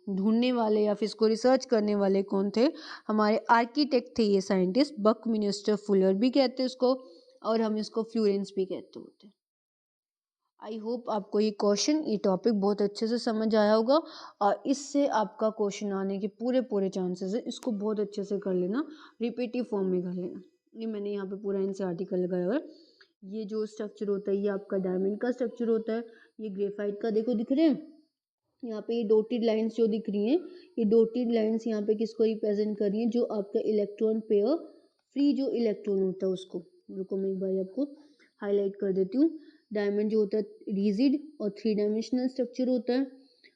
S1: ढूंढने वाले या फिर इसको रिसर्च करने वाले कौन थे, हमारे आर्किटेक्ट थे ये साइंटिस्ट, बकमिंस्टर फुलर भी कहते हैं इसको, और हम इसको फ्लोरेंस भी कहते होते हैं। आई होप आपको ये क्वेश्चन, ये टॉपिक बहुत अच्छे से समझ आया होगा, और इससे आपका क्वेश्चन आने के पूरे पूरे चांसेस है। इसको बहुत अच्छे से कर लेना, रिपीटिव फॉर्म में कर लेना। ये मैंने यहाँ पे पूरा एनसीईआरटी लगाया हुआ है। ये जो स्ट्रक्चर होता है ये आपका डायमंड का स्ट्रक्चर होता है, ये ग्रेफाइट का देखो दिख रहे हैं, यहाँ पे ये डॉटेड लाइंस जो दिख रही हैं, ये डॉटेड लाइंस यहाँ पे किसको रिप्रेजेंट कर रही हैं, जो आपका इलेक्ट्रॉन पेयर फ्री जो इलेक्ट्रॉन होता है उसको। रुको मैं एक बार आपको हाईलाइट कर देती हूँ। डायमंड जो होता है रिजिड और 3 डायमेंशनल स्ट्रक्चर होता है।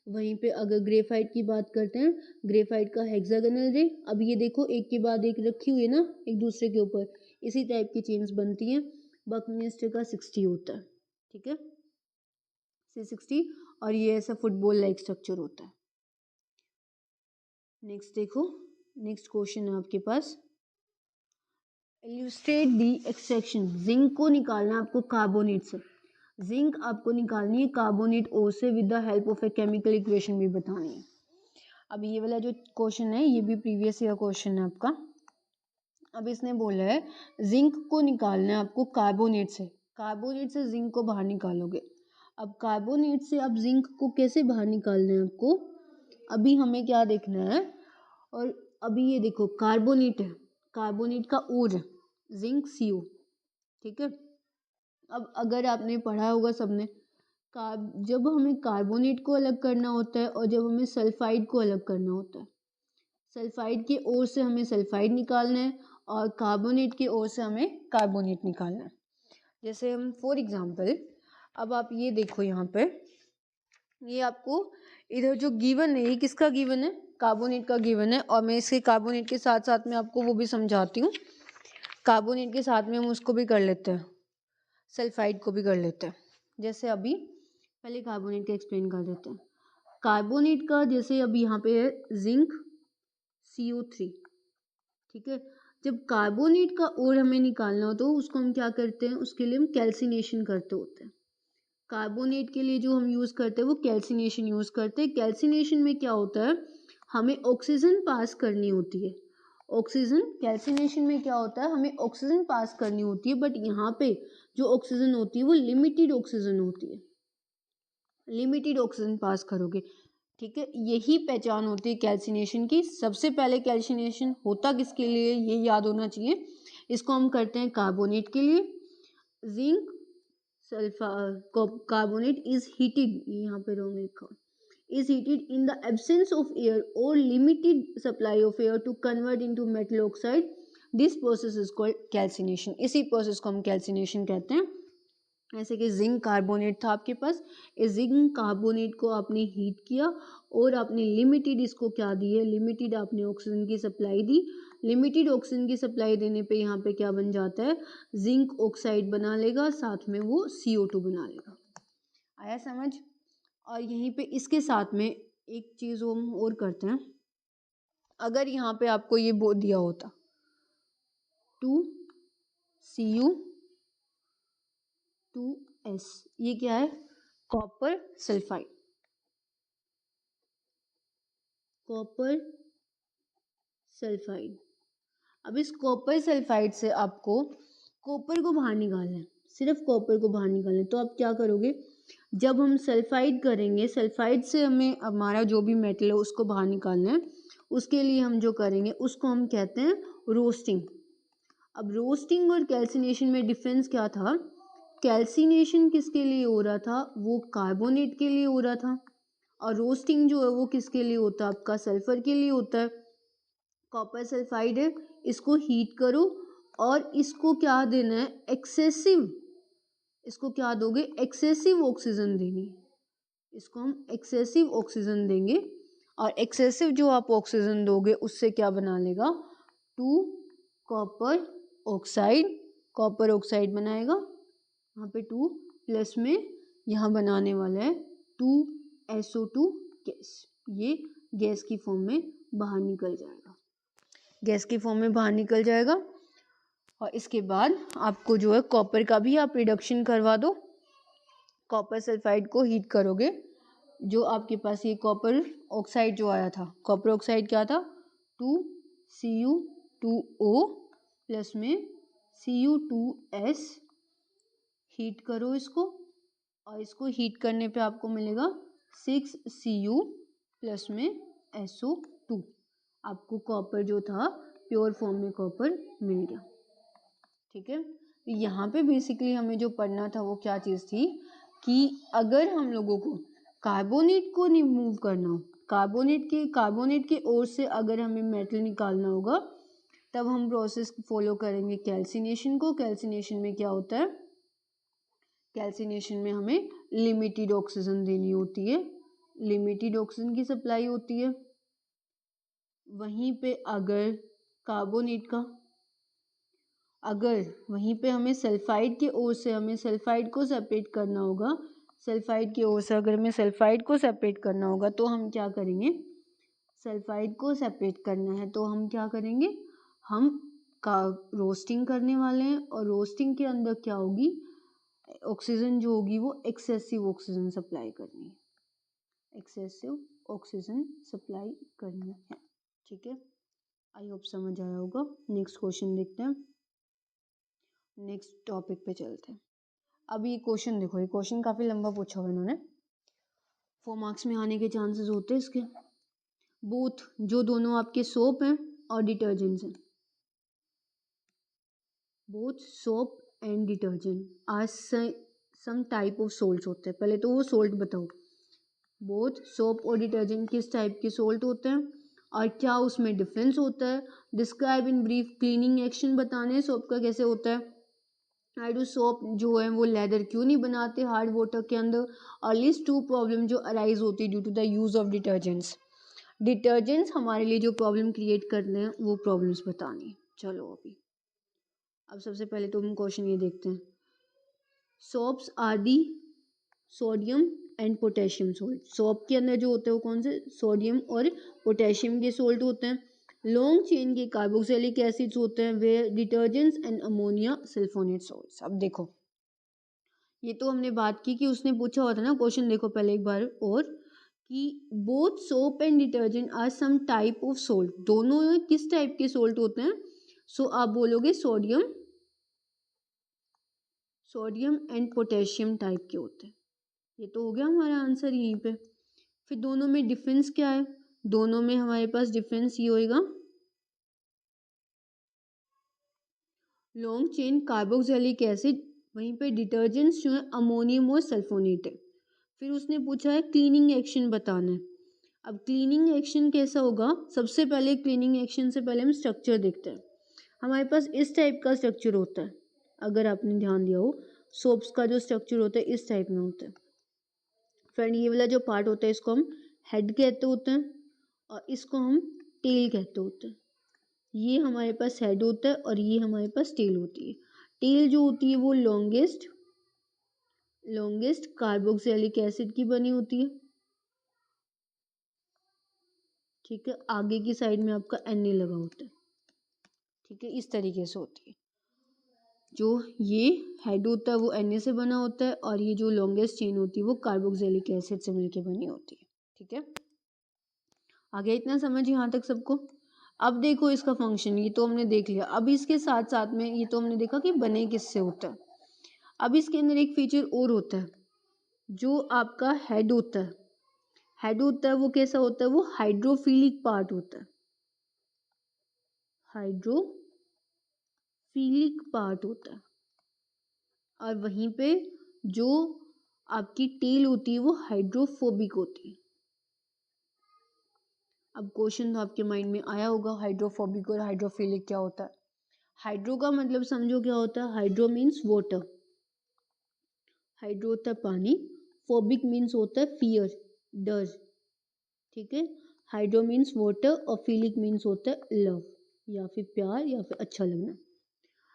S1: वहीं पे अगर ग्रेफाइट की बात करते हैं, ग्रेफाइट का हेक्सागोनल रे, अब ये देखो एक के बाद एक रखी हुई है ना एक दूसरे के ऊपर, इसी टाइप की चेन्स बनती हैं। बकमिंस्टर का 60 होता है, ठीक है, C60, और ये ऐसा फुटबॉल लाइक स्ट्रक्चर होता है। नेक्स्ट देखो, नेक्स्ट क्वेश्चन है आपके पास, इल्यूस्ट्रेट दी एक्सट्रैक्शन। जिंक को निकालना आपको कार्बोनेट से, जिंक आपको निकालनी है कार्बोनेट ओ से with the help of a chemical equation भी बतानी है। अब ये वाला जो क्वेश्चन है ये भी प्रीवियस ईयर क्वेश्चन है आपका। अब इसने बोला है जिंक को निकालना है आपको कार्बोनेट से, कार्बोनेट से जिंक को बाहर निकालोगे। अब कार्बोनेट से अब जिंक को कैसे बाहर निकालना है आपको, अभी हमें क्या देखना है, और अभी ये देखो कार्बोनेट है, कार्बोनेट का ओर है जिंक CO, ठीक है। अब अगर आपने पढ़ा होगा सबने, जब हमें कार्बोनेट को अलग करना होता है और जब हमें सल्फाइड को अलग करना होता है, सल्फाइड की ओर से हमें सल्फाइड निकालना है और कार्बोनेट की ओर से हमें कार्बोनेट निकालना है। जैसे हम फॉर एग्जांपल, अब आप ये देखो यहाँ पे, ये आपको इधर जो गिवन है ये किसका गिवन है, कार्बोनेट का गिवन है, और मैं इसके कार्बोनेट के साथ साथ में आपको वो भी समझाती हूँ। कार्बोनेट के साथ में हम उसको भी कर लेते हैं, सल्फाइड को भी कर लेते हैं। जैसे अभी पहले कार्बोनेट का एक्सप्लेन कर देते हैं। कार्बोनेट का जैसे अभी यहाँ पे है जिंक CO3, ठीक है। जब कार्बोनेट का ओर हमें निकालना हो तो उसको हम क्या करते हैं, उसके लिए हम कैल्सिनेशन करते होते हैं। कार्बोनेट के लिए जो हम यूज़ करते हैं वो कैल्सिनेशन यूज़ करते हैं। कैल्सिनेशन में क्या होता है, हमें ऑक्सीजन पास करनी होती है। ऑक्सीजन, कैल्सिनेशन में क्या होता है, हमें ऑक्सीजन पास करनी होती है, बट यहाँ पे जो ऑक्सीजन होती है वो लिमिटेड ऑक्सीजन होती है, लिमिटेड ऑक्सीजन पास करोगे, ठीक है। यही पहचान होती है कैल्सिनेशन की। सबसे पहले कैल्सिनेशन होता किसके लिए ये याद होना चाहिए, इसको हम करते हैं कार्बोनेट के लिए। जिंक carbonate is heated, यहाँ पे रोम लिखा, is heated in the absence of air or limited supply of air to convert into metal oxide. This process is called calcination. इसी प्रोसेस को हम कैल्सिनेशन कहते हैं। ऐसे कि जिंक कार्बोनेट था आपके पास, इस जिंक कार्बोनेट को आपने हीट किया और आपने लिमिटेड इसको क्या दी है, लिमिटेड आपने ऑक्सीजन की सप्लाई दी। लिमिटेड ऑक्सीजन की सप्लाई देने पे यहाँ पे क्या बन जाता है, जिंक ऑक्साइड बना लेगा, साथ में वो CO2 बना लेगा। आया समझ। और यहीं पे इसके साथ में एक चीज़ हम और करते हैं, अगर यहाँ पे आपको ये बोल दिया होता 2Cu2S, ये क्या है, कॉपर सल्फाइड, कॉपर सल्फाइड। अब इस कॉपर सल्फाइड से आपको कॉपर को बाहर निकालना है, सिर्फ कॉपर को बाहर निकालना है। तो आप क्या करोगे, जब हम सल्फाइड करेंगे, सल्फाइड से हमें हमारा जो भी मेटल है उसको बाहर निकालना है, उसके लिए हम जो करेंगे उसको हम कहते हैं रोस्टिंग। अब रोस्टिंग और कैल्सिनेशन में डिफरेंस क्या था, कैल्सिनेशन किसके लिए हो रहा था, वो कार्बोनेट के लिए हो रहा था, और रोस्टिंग जो है वो किसके लिए होता है, आपका सल्फर के लिए होता है। कॉपर सल्फाइड है, इसको हीट करो और इसको क्या देना है, एक्सेसिव, इसको क्या दोगे, एक्सेसिव ऑक्सीजन देनी है, इसको हम एक्सेसिव ऑक्सीजन देंगे, और एक्सेसिव जो आप ऑक्सीजन दोगे उससे क्या बना लेगा, 2 कॉपर ऑक्साइड, कॉपर ऑक्साइड बनाएगा, यहाँ पे 2 प्लस में यहाँ बनाने वाला है 2SO2 गैस, ये गैस की फॉर्म में बाहर निकल जाएगा, गैस की फॉर्म में बाहर निकल जाएगा। और इसके बाद आपको जो है कॉपर का भी आप रिडक्शन करवा दो, कॉपर सल्फाइड को हीट करोगे, जो आपके पास ये कॉपर ऑक्साइड जो आया था, कॉपर ऑक्साइड क्या था, 2Cu2O प्लस में Cu2S, हीट करो इसको, और इसको हीट करने पे आपको मिलेगा 6Cu प्लस में SO2, आपको कॉपर जो था प्योर फॉर्म में कॉपर मिल गया, ठीक है। तो यहाँ पे बेसिकली हमें जो पढ़ना था वो क्या चीज़ थी, कि अगर हम लोगों को कार्बोनेट को रिमूव करना हो, कार्बोनेट के ओर से अगर हमें मेटल निकालना होगा, तब हम प्रोसेस फॉलो करेंगे कैल्सिनेशन को। कैल्सिनेशन में क्या होता है, कैल्सिनेशन में हमें लिमिटेड ऑक्सीजन देनी होती है, लिमिटेड ऑक्सीजन की सप्लाई होती है। वहीं पे अगर कार्बोनेट का, अगर वहीं पे हमें सल्फाइड के ओर से हमें सल्फाइड को सेपरेट करना होगा, सल्फाइड की ओर से अगर हमें सल्फाइड को सेपरेट करना होगा तो हम क्या करेंगे, सल्फाइड को सेपरेट करना है तो हम क्या करेंगे, हम का रोस्टिंग करने वाले हैं। और रोस्टिंग के अंदर क्या होगी, ऑक्सीजन जो होगी वो एक्सेसिव ऑक्सीजन सप्लाई करनी है, एक्सेसिव ऑक्सीजन सप्लाई करनी है। ठीक है, आई होप समझ आया होगा। नेक्स्ट क्वेश्चन देखते हैं, नेक्स्ट टॉपिक पे चलते हैं। अब ये क्वेश्चन देखो, ये क्वेश्चन काफ़ी लंबा पूछा हुआ इन्होंने, 4 मार्क्स में आने के चांसेस होते हैं इसके। बोथ, जो दोनों आपके सोप हैं और डिटर्जेंट्स हैं, both soap and detergent are some type of salt होते हैं। पहले तो वो सोल्ट बताओ, बोथ सोप और डिटर्जेंट किस टाइप के सोल्ट होते हैं और क्या उसमें डिफरेंस होता है। Describe in brief cleaning action बताने सोप का कैसे होता है। हाइड्रो सोप जो है वो लेदर क्यों नहीं बनाते हार्ड वाटर के अंदर। और लिस्ट 2 प्रॉब्लम जो अराइज होती है due to the use of detergents. Detergents हमारे लिए जो प्रॉब्लम क्रिएट करते हैं वो प्रॉब्लम्स बतानी। चलो अभी अब सबसे पहले तो हम क्वेश्चन ये देखते हैं, soaps are the sodium and potassium salt. Soap के अंदर जो होते हैं वो कौन से, सोडियम और पोटेशियम के सोल्ट होते हैं। लॉन्ग चेन के कार्बोक्सिलिक एसिड्स होते हैं, वे detergents and ammonia sulphonate salts. अब देखो ये तो हमने बात की कि उसने पूछा हुआ था ना क्वेश्चन, देखो पहले एक बार और, कि both soap and detergent are some type of salt, दोनों किस टाइप के सोल्ट होते हैं। सो आप बोलोगे sodium, sodium and potassium type के होते हैं। ये तो हो गया हमारा आंसर यहीं पे। फिर दोनों में डिफरेंस क्या है, दोनों में हमारे पास डिफरेंस ये होएगा, लॉन्ग चेन कार्बोक्सिलिक एसिड, वहीं पे डिटर्जेंट्स जो है अमोनियम और सल्फोनेट है। फिर उसने पूछा है क्लीनिंग एक्शन बताना है। अब क्लीनिंग एक्शन कैसा होगा, सबसे पहले क्लीनिंग एक्शन से पहले हम स्ट्रक्चर देखते हैं। हमारे पास इस टाइप का स्ट्रक्चर होता है, अगर आपने ध्यान दिया हो सोप्स का जो स्ट्रक्चर होता है इस टाइप में होता है। फ्रेंड ये वाला जो पार्ट होता है इसको हम हेड कहते होते हैं और इसको हम टेल कहते होते हैं। ये हमारे पास हेड होता है और ये हमारे पास टेल होती है। टेल जो होती है वो लॉन्गेस्ट कार्बोक्सिलिक एसिड की बनी होती है। ठीक है, आगे की साइड में आपका Na लगा होता है। ठीक है, इस तरीके से होती है। जो ये हेड होता है वो Na से बना होता है और ये जो लॉन्गेस्ट चेन होती है वो कार्बोक्सिलिक एसिड से मिलकर बनी होती है। ठीक है, आगे इतना समझ यहाँ तक सबको। अब देखो इसका फंक्शन, ये तो हमने देख लिया। अब इसके साथ साथ में ये तो हमने देखा कि बने किससे होता है। अब इसके अंदर एक फीचर और होता है, जो आपका हेड होता है, हेड होता है वो कैसा होता है, वो हाइड्रोफिलिक पार्ट होता है, हाइड्रोफिलिक पार्ट होता है। और वहीं पे जो आपकी टेल होती है वो हाइड्रोफोबिक होती है। अब क्वेश्चन तो आपके माइंड में आया होगा, हाइड्रोफोबिक और हाइड्रोफिलिक क्या होता है। हाइड्रो का मतलब समझो क्या होता है, हाइड्रो मीन्स वाटर, हाइड्रो होता है पानी, फोबिक मीन्स होता है फियर, डर। ठीक है, हाइड्रो मीन्स वाटर और फिलिक मीन्स होता है लव या फिर प्यार या फिर अच्छा लगना।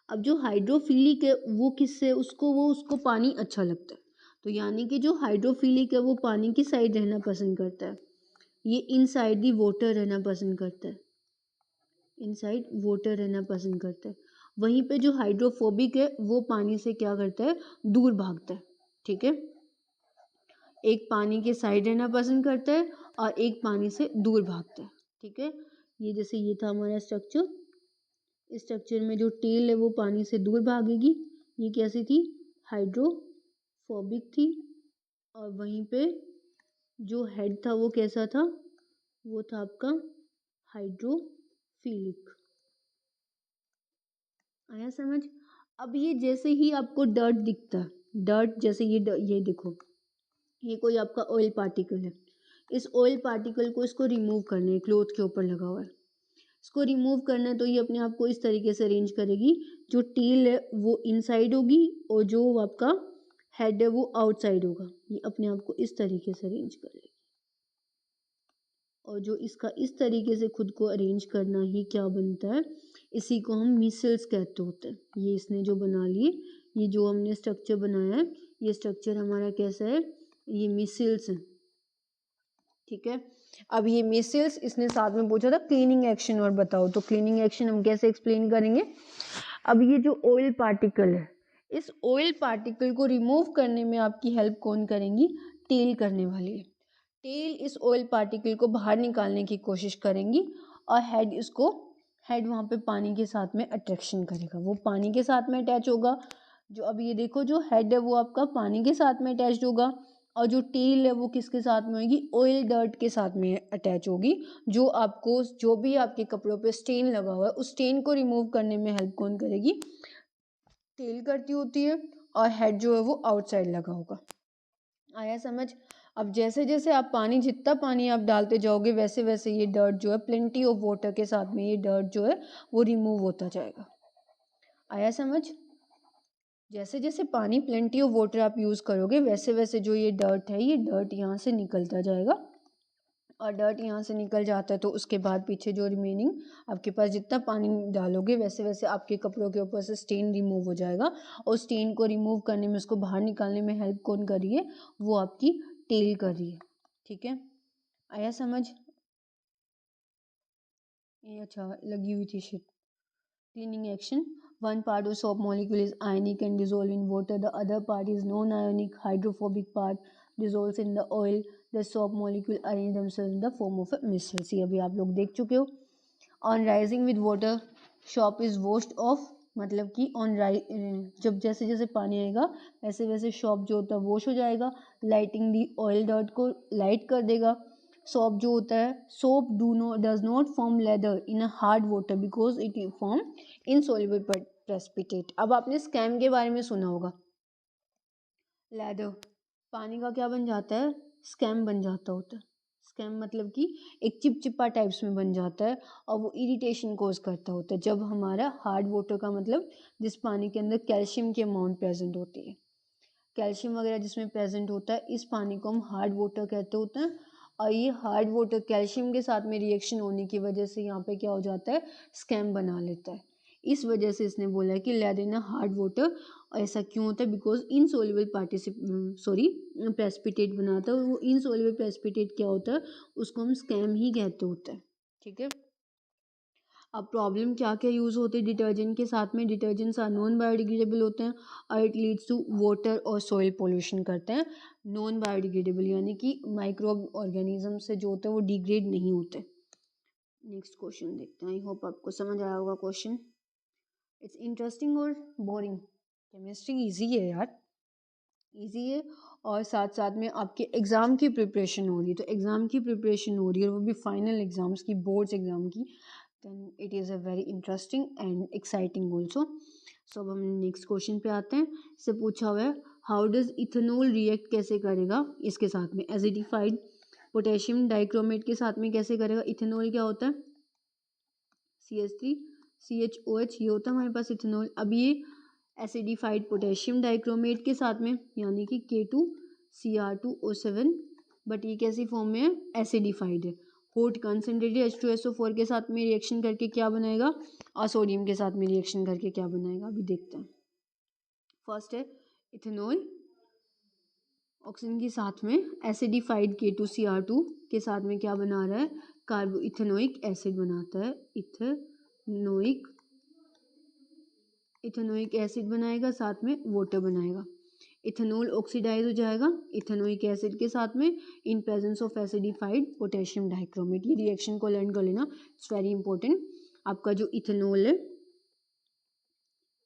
S1: अब जो हाइड्रोफिलिक है वो किससे, उसको पानी अच्छा लगता है। तो यानी कि जो हाइड्रोफिलिक है वो पानी की साइड रहना पसंद करता है, ये इनसाइड दी वाटर रहना पसंद करता है, इनसाइड वाटर रहना पसंद करता है। वहीं पे जो हाइड्रोफोबिक है वो पानी से क्या करता है, दूर भागता है। ठीक है, एक पानी के साइड रहना पसंद करता है और एक पानी से दूर भागता है। ठीक है, ये जैसे ये था हमारा स्ट्रक्चर, इस स्ट्रक्चर में जो टेल है वो पानी से दूर भागेगी, ये कैसी थी, हाइड्रोफोबिक थी। और वहीं पे जो हेड था वो कैसा था, वो था आपका हाइड्रोफिलिक। आया समझ। अब ये जैसे ही आपको डर्ट दिखता है, डर्ट, जैसे ये देखो, ये कोई आपका ऑयल पार्टिकल है, इस ऑयल पार्टिकल को इसको रिमूव करना है, क्लोथ के ऊपर लगा हुआ है, इसको रिमूव करना है तो ये अपने आप को इस तरीके से अरेंज करेगी, जो टेल है वो इनसाइड होगी और जो आपका हेड है वो आउटसाइड होगा, ये अपने आप को इस तरीके से अरेंज करेगी। और जो इसका इस तरीके से खुद को अरेंज करना ही क्या बनता है, इसी को हम मिसल्स कहते होते हैं। ये इसने जो बना लिए, ये जो हमने स्ट्रक्चर बनाया है, ये स्ट्रक्चर हमारा कैसा है, ये मिसल्स है, ठीक है। अब ये मिसल्स, इसने साथ में पूछा था क्लीनिंग एक्शन और बताओ, तो क्लीनिंग एक्शन हम कैसे एक्सप्लेन करेंगे। अब ये जो ऑयल पार्टिकल है, इस ऑयल पार्टिकल को रिमूव करने में आपकी हेल्प कौन करेंगी, टेल करने वाली है। टेल इस ऑयल पार्टिकल को बाहर निकालने की कोशिश करेंगी और हेड वहाँ पे पानी के साथ में अट्रैक्शन करेगा, वो पानी के साथ में अटैच होगा। जो अब ये देखो, जो हेड है वो आपका पानी के साथ में अटैच होगा और जो टेल है वो किसके साथ में होगी, ऑयल डर्ट के साथ में अटैच होगी, जो आपको जो भी आपके कपड़ों पे स्टेन लगा हुआ है उस स्टेन को रिमूव करने में हेल्प कौन करेगी, टेल करती होती है, और हेड जो है वो आउटसाइड लगा होगा। आया समझ। अब जैसे जैसे आप जितना पानी आप डालते जाओगे वैसे वैसे ये डर्ट जो है प्लेंटी ऑफ वाटर के साथ में ये डर्ट जो है वो रिमूव होता जाएगा। आया समझ। जैसे जैसे पानी प्लेंटी ऑफ वाटर आप यूज़ करोगे वैसे वैसे जो ये डर्ट है, ये डर्ट यहाँ से निकलता जाएगा, और डर्ट यहाँ से निकल जाता है तो उसके बाद पीछे जो रिमेनिंग आपके पास जितना पानी डालोगे वैसे वैसे आपके कपड़ों के ऊपर से स्टेन रिमूव हो जाएगा, और स्टेन को रिमूव करने में, उसको बाहर निकालने में हेल्प कौन कर रही है, वो आपकी टेल कर रही है, ठीक है। आया समझ। ये अच्छा लगी हुई थी shit. Cleaning action, one part of soap molecule is ionic and dissolve in water, the other part is non-ionic hydrophobic part dissolves in the oil, the soap molecule arrange themselves in the form of a mist। ये अभी आप लोग देख चुके हो। On rising with water shop is washed of, मतलब कि जब जैसे जैसे पानी आएगा वैसे वैसे शॉप जो होता है वॉश हो जाएगा, लाइटिंग दी ऑयल डर्ट को लाइट कर देगा। सोप जो होता है, soap does not form lather in a hard water because it form insoluble precipitate. अब आपने स्कैम के बारे में सुना होगा, लेदर पानी का क्या बन जाता है, स्कैम बन जाता होता है। स्कैम मतलब कि एक चिपचिपा टाइप्स में बन जाता है और वो इरिटेशन कोज करता होता है। जब हमारा हार्ड वाटर का मतलब जिस पानी के अंदर कैल्शियम की अमाउंट प्रेजेंट होती है, कैल्शियम वगैरह जिसमें प्रेजेंट होता है, इस पानी को हम हार्ड वाटर कहते होते हैं। और ये हार्ड वाटर कैल्शियम के साथ में रिएक्शन होने की वजह से यहाँ पे क्या हो जाता है, स्कैम बना लेता है। इस वजह से इसने बोला है कि लेड इन हार्ड वाटर। ऐसा क्यों होता है, बिकॉज इनसोल्युबल प्रेसिपिटेट बनाता है, वो इनसोल्युबल प्रेसिपिटेट क्या होता है, उसको हम स्कैम ही कहते होते हैं, ठीक है। अब प्रॉब्लम क्या क्या यूज़ होते हैं डिटर्जेंट के साथ में, डिटर्जेंट्स आर नॉन बायोडिग्रेडेबल होते हैं और इट लीड्स टू वाटर और सॉइल पोल्यूशन करते हैं। नॉन बायोडिग्रेडेबल यानी कि माइक्रोब ऑर्गेनिज्म से जो होते हैं वो डिग्रेड नहीं होते। नेक्स्ट क्वेश्चन देखते हैं, आई होप आपको समझ आया होगा क्वेश्चन। इट्स इंटरेस्टिंग और बोरिंग, केमिस्ट्री इजी है यार, इजी है, और साथ साथ में आपके एग्ज़ाम की प्रिपरेशन हो रही है, तो एग्ज़ाम की प्रिपरेशन हो रही है और वो भी फाइनल एग्ज़ाम्स की, बोर्ड्स एग्ज़ाम की, then it is a very interesting and exciting also। so अब हम नेक्स्ट क्वेश्चन पे आते हैं। इससे पूछा हुआ है हाउ डज इथेनॉल रिएक्ट कैसे करेगा इसके साथ में, एसिडिफाइड पोटेशियम डाइक्रोमेट के साथ में कैसे करेगा। इथेनॉल क्या होता है, CH3CHOH, ये होता है हमारे पास इथेनॉल। अब ये एसिडिफाइड पोटेशियम डाइक्रोमेट के साथ में यानी कि K2Cr2O7, बट ये कैसी फॉर्म में है, एसिडिफाइड है। हॉट कंसनट्रेटेड H2SO4 के साथ में रिएक्शन करके क्या बनाएगा, और सोडियम के साथ में रिएक्शन करके क्या बनाएगा, अभी देखते हैं। फर्स्ट है इथेनॉल, ऑक्सीजन के साथ में एसिडिफाइड K2Cr2 के साथ में क्या बना रहा है, कार्बो इथेनोइक एसिड बनाता है, इथेनोइक एसिड बनाएगा, साथ में वाटर बनाएगा। इथेनॉल ऑक्सीडाइज हो जाएगा इथेनोइक एसिड के साथ में in presence of acidified potassium dichromate. ये रिएक्शन को लर्न कर लेना, इट्स वेरी इंपॉर्टेंट। आपका जो इथेनॉल है,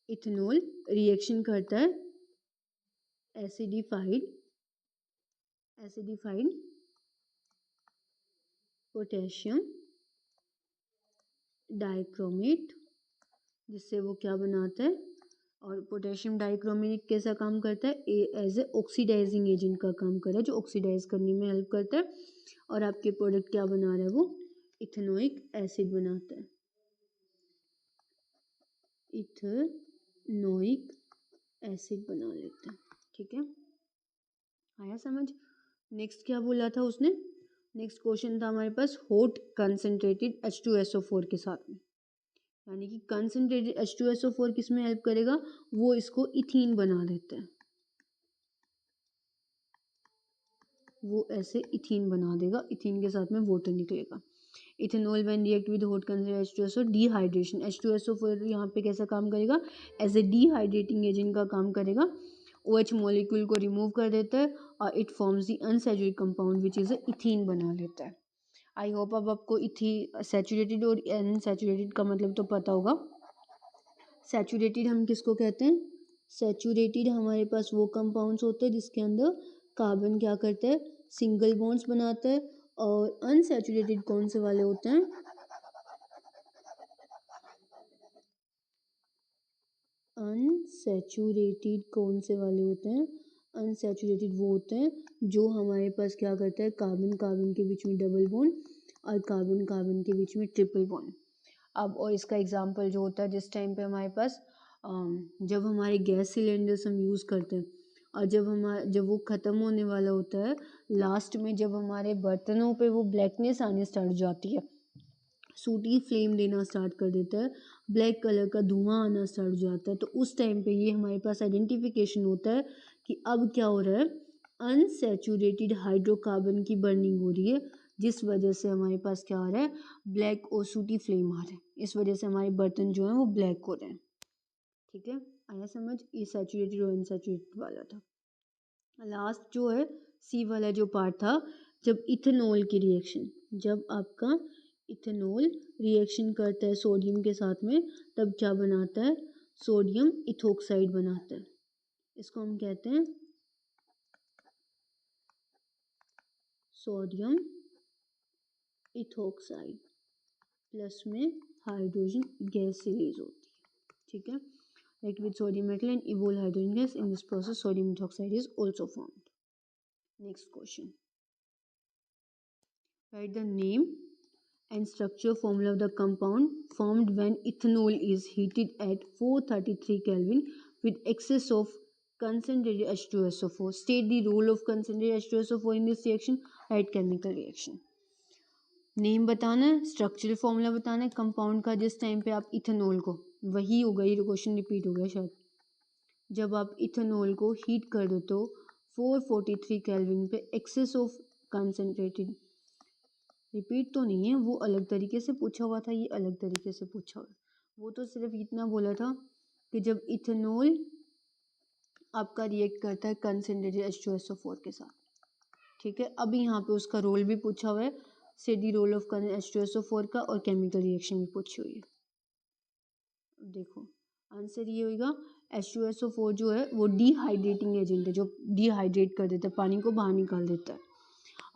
S1: इथेनॉल रिएक्शन करता है एसिडिफाइड पोटेशियम डाइक्रोमेट, जिससे वो क्या बनाता है, और पोटेशियम डाइक्रोमेनेट कैसा काम करता है, एज ए ऑक्सीडाइजिंग एजेंट का काम कर रहा है, जो ऑक्सीडाइज करने में हेल्प करता है। और आपके प्रोडक्ट क्या बना रहा है, वो इथेनोइक एसिड बनाता है, इथेनोइक एसिड बना लेते हैं। ठीक है, आया समझ। नेक्स्ट क्या बोला था उसने, नेक्स्ट क्वेश्चन था हमारे पास हॉट कंसनट्रेटेड H2SO4 के साथ में, यानी कि कंसनट्रेटेड H2SO4 किस में हेल्प करेगा, वो इसको इथीन बना देता है, वो ऐसे इथीन बना देगा, इथीन के साथ में वाटर निकलेगा। Ethanol when react with hot concentrated H2SO, dehydration, H2SO4 यहाँ पे कैसा काम करेगा, एज ए डिहाइड्रेटिंग एजेंट का काम करेगा, OH मॉलिक्यूल को रिमूव कर देता है और it forms the unsaturated compound which is ethene बना लेता है। आई होप अब आपको सैचुरेटेड और अनसैचुरेटेड का मतलब तो पता होगा। सैचुरेटेड हम किसको कहते हैं, सैचुरेटेड हमारे पास वो कंपाउंड्स होते हैं जिसके अंदर कार्बन क्या करता है, सिंगल बॉन्ड्स बनाता है। और अनसैचुरेटेड कौन से वाले होते हैं, अनसैचुरेटेड कौन से वाले होते हैं, अनसैचुरेटेड वो होते हैं जो हमारे पास क्या करता है, कार्बन कार्बन के बीच में डबल बॉन्ड और कार्बन कार्बन के बीच में ट्रिपल बॉन्ड। अब और इसका एग्जांपल जो होता है, जिस टाइम पे हमारे पास जब हमारे गैस सिलेंडर्स हम यूज़ करते हैं और जब वो ख़त्म होने वाला होता है, लास्ट में जब हमारे बर्तनों पे वो ब्लैकनेस आने स्टार्ट हो जाती है, सूटी फ्लेम देना स्टार्ट कर देता है, ब्लैक कलर का धुआं आना स्टार्ट हो जाता है, तो उस टाइम पे ये हमारे पास आइडेंटिफिकेशन होता है कि अब क्या हो रहा है, अनसैचुरेटेड हाइड्रोकार्बन की बर्निंग हो रही है, जिस वजह से हमारे पास क्या आ रहा है, ब्लैक और सूटी फ्लेम आ रहा है, इस वजह से हमारे बर्तन जो हैं वो ब्लैक हो रहे हैं। ठीक है, आया समझ। ये सैचुरेटेड और अनसैचुरेटेड वाला था। लास्ट जो है सी वाला जो पार्ट था, जब इथेनॉल की रिएक्शन, जब आपका इथेनॉल रिएक्शन करता है सोडियम के साथ में, तब क्या बनाता है, सोडियम इथोक्साइड बनाता है, इसको हम कहते हैं सोडियम इथोक्साइड, प्लस में हाइड्रोजन गैस रिलीज होती है। ठीक है, like with sodium metal and evolve hydrogen gas, in this process sodium ethoxide is also formed. Next question, write the name and structure formula of the compound formed when ethanol is heated at 433 Kelvin with excess of concentrated H2SO4. State the role of concentrated H2SO4 in this reaction. Write chemical reaction. Name बताना है, structural formula बताना है compound का, जिस time पे आप ethanol को, वही होगा, ये क्वेश्चन रिपीट हो गया शायद, जब आप इथेनॉल को हीट कर देते हो 443 केल्विन पे एक्सेस ऑफ कंसनट्रेटेड, रिपीट तो नहीं है, वो अलग तरीके से पूछा हुआ था, ये अलग तरीके से पूछा हुआ है। वो तो सिर्फ इतना बोला था कि जब इथेनॉल आपका रिएक्ट करता है कंसनट्रेटेड H2SO4 के साथ। ठीक है, अभी यहाँ पे उसका रोल भी पूछा हुआ है, से दी रोल ऑफ H2SO4 का, और केमिकल रिएक्शन भी पूछी हुई है। देखो आंसर ये होगा, H2SO4 जो है वो डिहाइड्रेटिंग एजेंट है, जो डिहाइड्रेट कर देता है, पानी को बाहर निकाल देता है।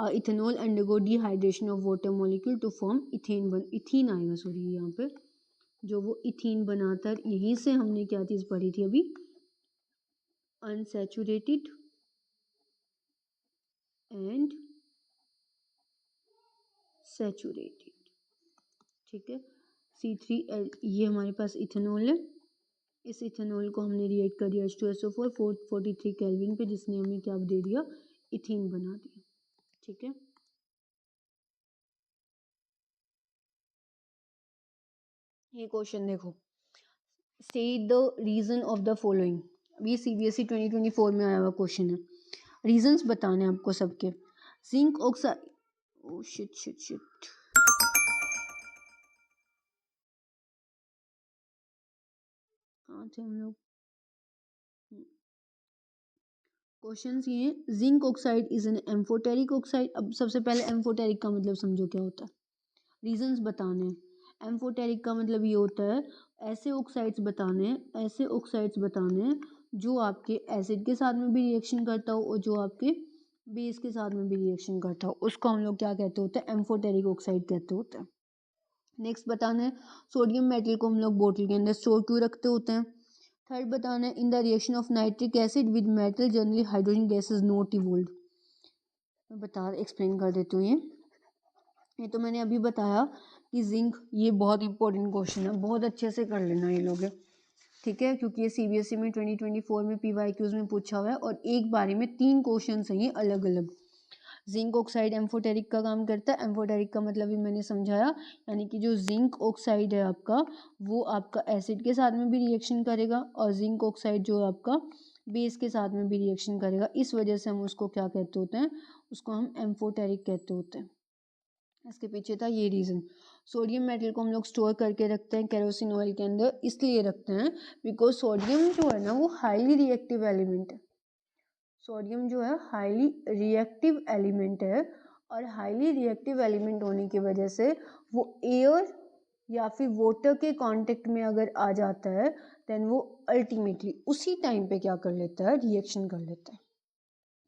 S1: और ethanol undergo dehydration of water molecule to form ethene आएगा, सॉरी यहाँ पे जो वो इथीन बनाता है। यहीं से हमने क्या चीज़ पढ़ी थी अभी, अनसैचुरेटेड एंड सैचुरेटेड। ठीक है, C3L, ये हमारे पास इथेनॉल है, इस इथेनॉल को हमने रिएक्ट कर दिया H2SO4 443 केल्विन पे, जिसने हमें क्या दे दिया, इथीन बना दिया। ठीक है, ये क्वेश्चन देखो, state the reason of the following, ये CBSE 2024 में आया हुआ क्वेश्चन है, रीजंस बताने हैं आपको सबके। Zinc oxide, oh shit shit shit, कहाँ थे हम लोग, क्वेश्चन ये है, zinc oxide is an amphoteric oxide. अब सबसे पहले एम्फोटेरिक का मतलब समझो क्या होता है, रीजंस बताने हैं। एम्फोटेरिक का मतलब ये होता है, ऐसे ऑक्साइड्स बताने हैं, ऐसे ऑक्साइड्स बताने हैं जो आपके एसिड के साथ में भी रिएक्शन करता हो और जो आपके बेस के साथ में भी रिएक्शन करता हो, उसको हम लोग क्या कहते होते हैं, एम्फोटेरिक ऑक्साइड कहते होते हैं। नेक्स्ट बताना है, सोडियम मेटल को हम लोग बोतल के अंदर स्टोर क्यों रखते होते हैं, थर्ड बताना है in the reaction of nitric acid with metal generally hydrogen gas is not evolve. मैं एक्सप्लेन कर देती हूँ। ये तो मैंने अभी बताया कि जिंक, ये बहुत इंपॉर्टेंट क्वेश्चन है, बहुत अच्छे से कर लेना ये लोग, ठीक है, क्योंकि ये सीबीएसई में 2024 में पीवाईक्यूज में पूछा हुआ है और एक बारी में 3 क्वेश्चन हैं ये अलग अलग। जिंक ऑक्साइड एम्फोटेरिक का काम करता है। एम्फोटेरिक का मतलब भी मैंने समझाया, यानी कि जो जिंक ऑक्साइड है आपका, वो आपका एसिड के साथ में भी रिएक्शन करेगा और जिंक ऑक्साइड जो आपका बेस के साथ में भी रिएक्शन करेगा। इस वजह से हम उसको क्या कहते होते हैं, उसको हम एम्फोटेरिक कहते होते हैं। इसके पीछे था ये रीज़न। सोडियम मेटल को हम लोग स्टोर करके रखते हैं केरोसिन ऑयल के अंदर, इसलिए रखते हैं बिकॉज सोडियम जो है ना वो हाईली रिएक्टिव एलिमेंट है। सोडियम जो है हाईली रिएक्टिव एलिमेंट है और हाईली रिएक्टिव एलिमेंट होने की वजह से वो एयर या फिर वाटर के कांटेक्ट में अगर आ जाता है देन वो अल्टीमेटली उसी टाइम पे क्या कर लेता है, रिएक्शन कर लेता है।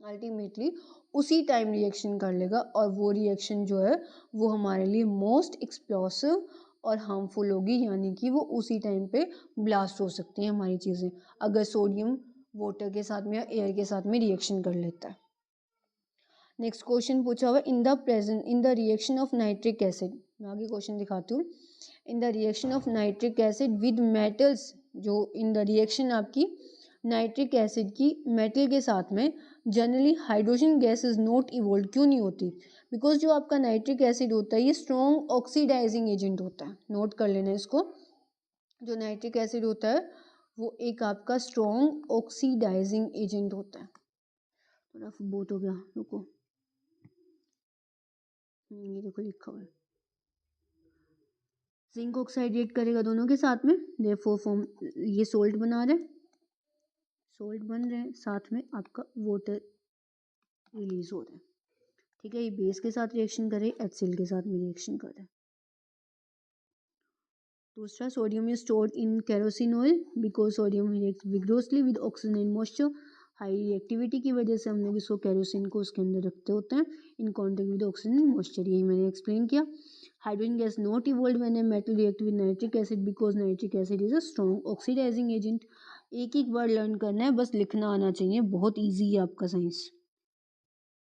S1: अल्टीमेटली उसी टाइम रिएक्शन कर लेगा और वो रिएक्शन जो है वो हमारे लिए मोस्ट एक्सप्लोसिव और हार्मफुल होगी, यानी कि वो उसी टाइम पे ब्लास्ट हो सकती हैं हमारी चीज़ें अगर सोडियम वाटर के साथ में या एयर के साथ में रिएक्शन कर लेता है। नेक्स्ट क्वेश्चन पूछा हुआ in the reaction of nitric acid. मैं आगे क्वेश्चन दिखाती हूँ। In the reaction of nitric acid with metals, जो इन द रिएक्शन आपकी नाइट्रिक एसिड की मेटल के साथ में generally hydrogen gas is not evolve, क्यों नहीं होती? बिकॉज जो आपका नाइट्रिक एसिड होता है ये स्ट्रॉन्ग ऑक्सीडाइजिंग एजेंट होता है। नोट कर लेना इसको, जो नाइट्रिक एसिड होता है वो एक आपका स्ट्रॉन्ग ऑक्सीडाइजिंग एजेंट होता है। थोड़ा बहुत हो गया, रुको, ये देखो लिखा हुआ है जिंक ऑक्साइड रिएक्ट करेगा दोनों के साथ में, देयरफॉर फॉर्म, ये सोल्ट बना रहे, सोल्ट बन रहे हैं, साथ में आपका वाटर रिलीज हो रहा है, ठीक है। ये बेस के साथ रिएक्शन करे, HCl के साथ में रिएक्शन कर रहा है। दूसरा, sodium is stored in kerosene oil because sodium react vigorously with oxygen and moisture. High reactivity की वजह से हम लोग इसको केरोसिन को उसके अंदर रखते होते हैं in contact with oxygen and moisture, यही मैंने एक्सप्लेन किया। Hydrogen gas not evolve when a metal react with nitric acid because nitric acid is a strong oxidising agent. एक एक वर्ड लर्न करना है, बस लिखना आना चाहिए, बहुत ईजी है आपका साइंस,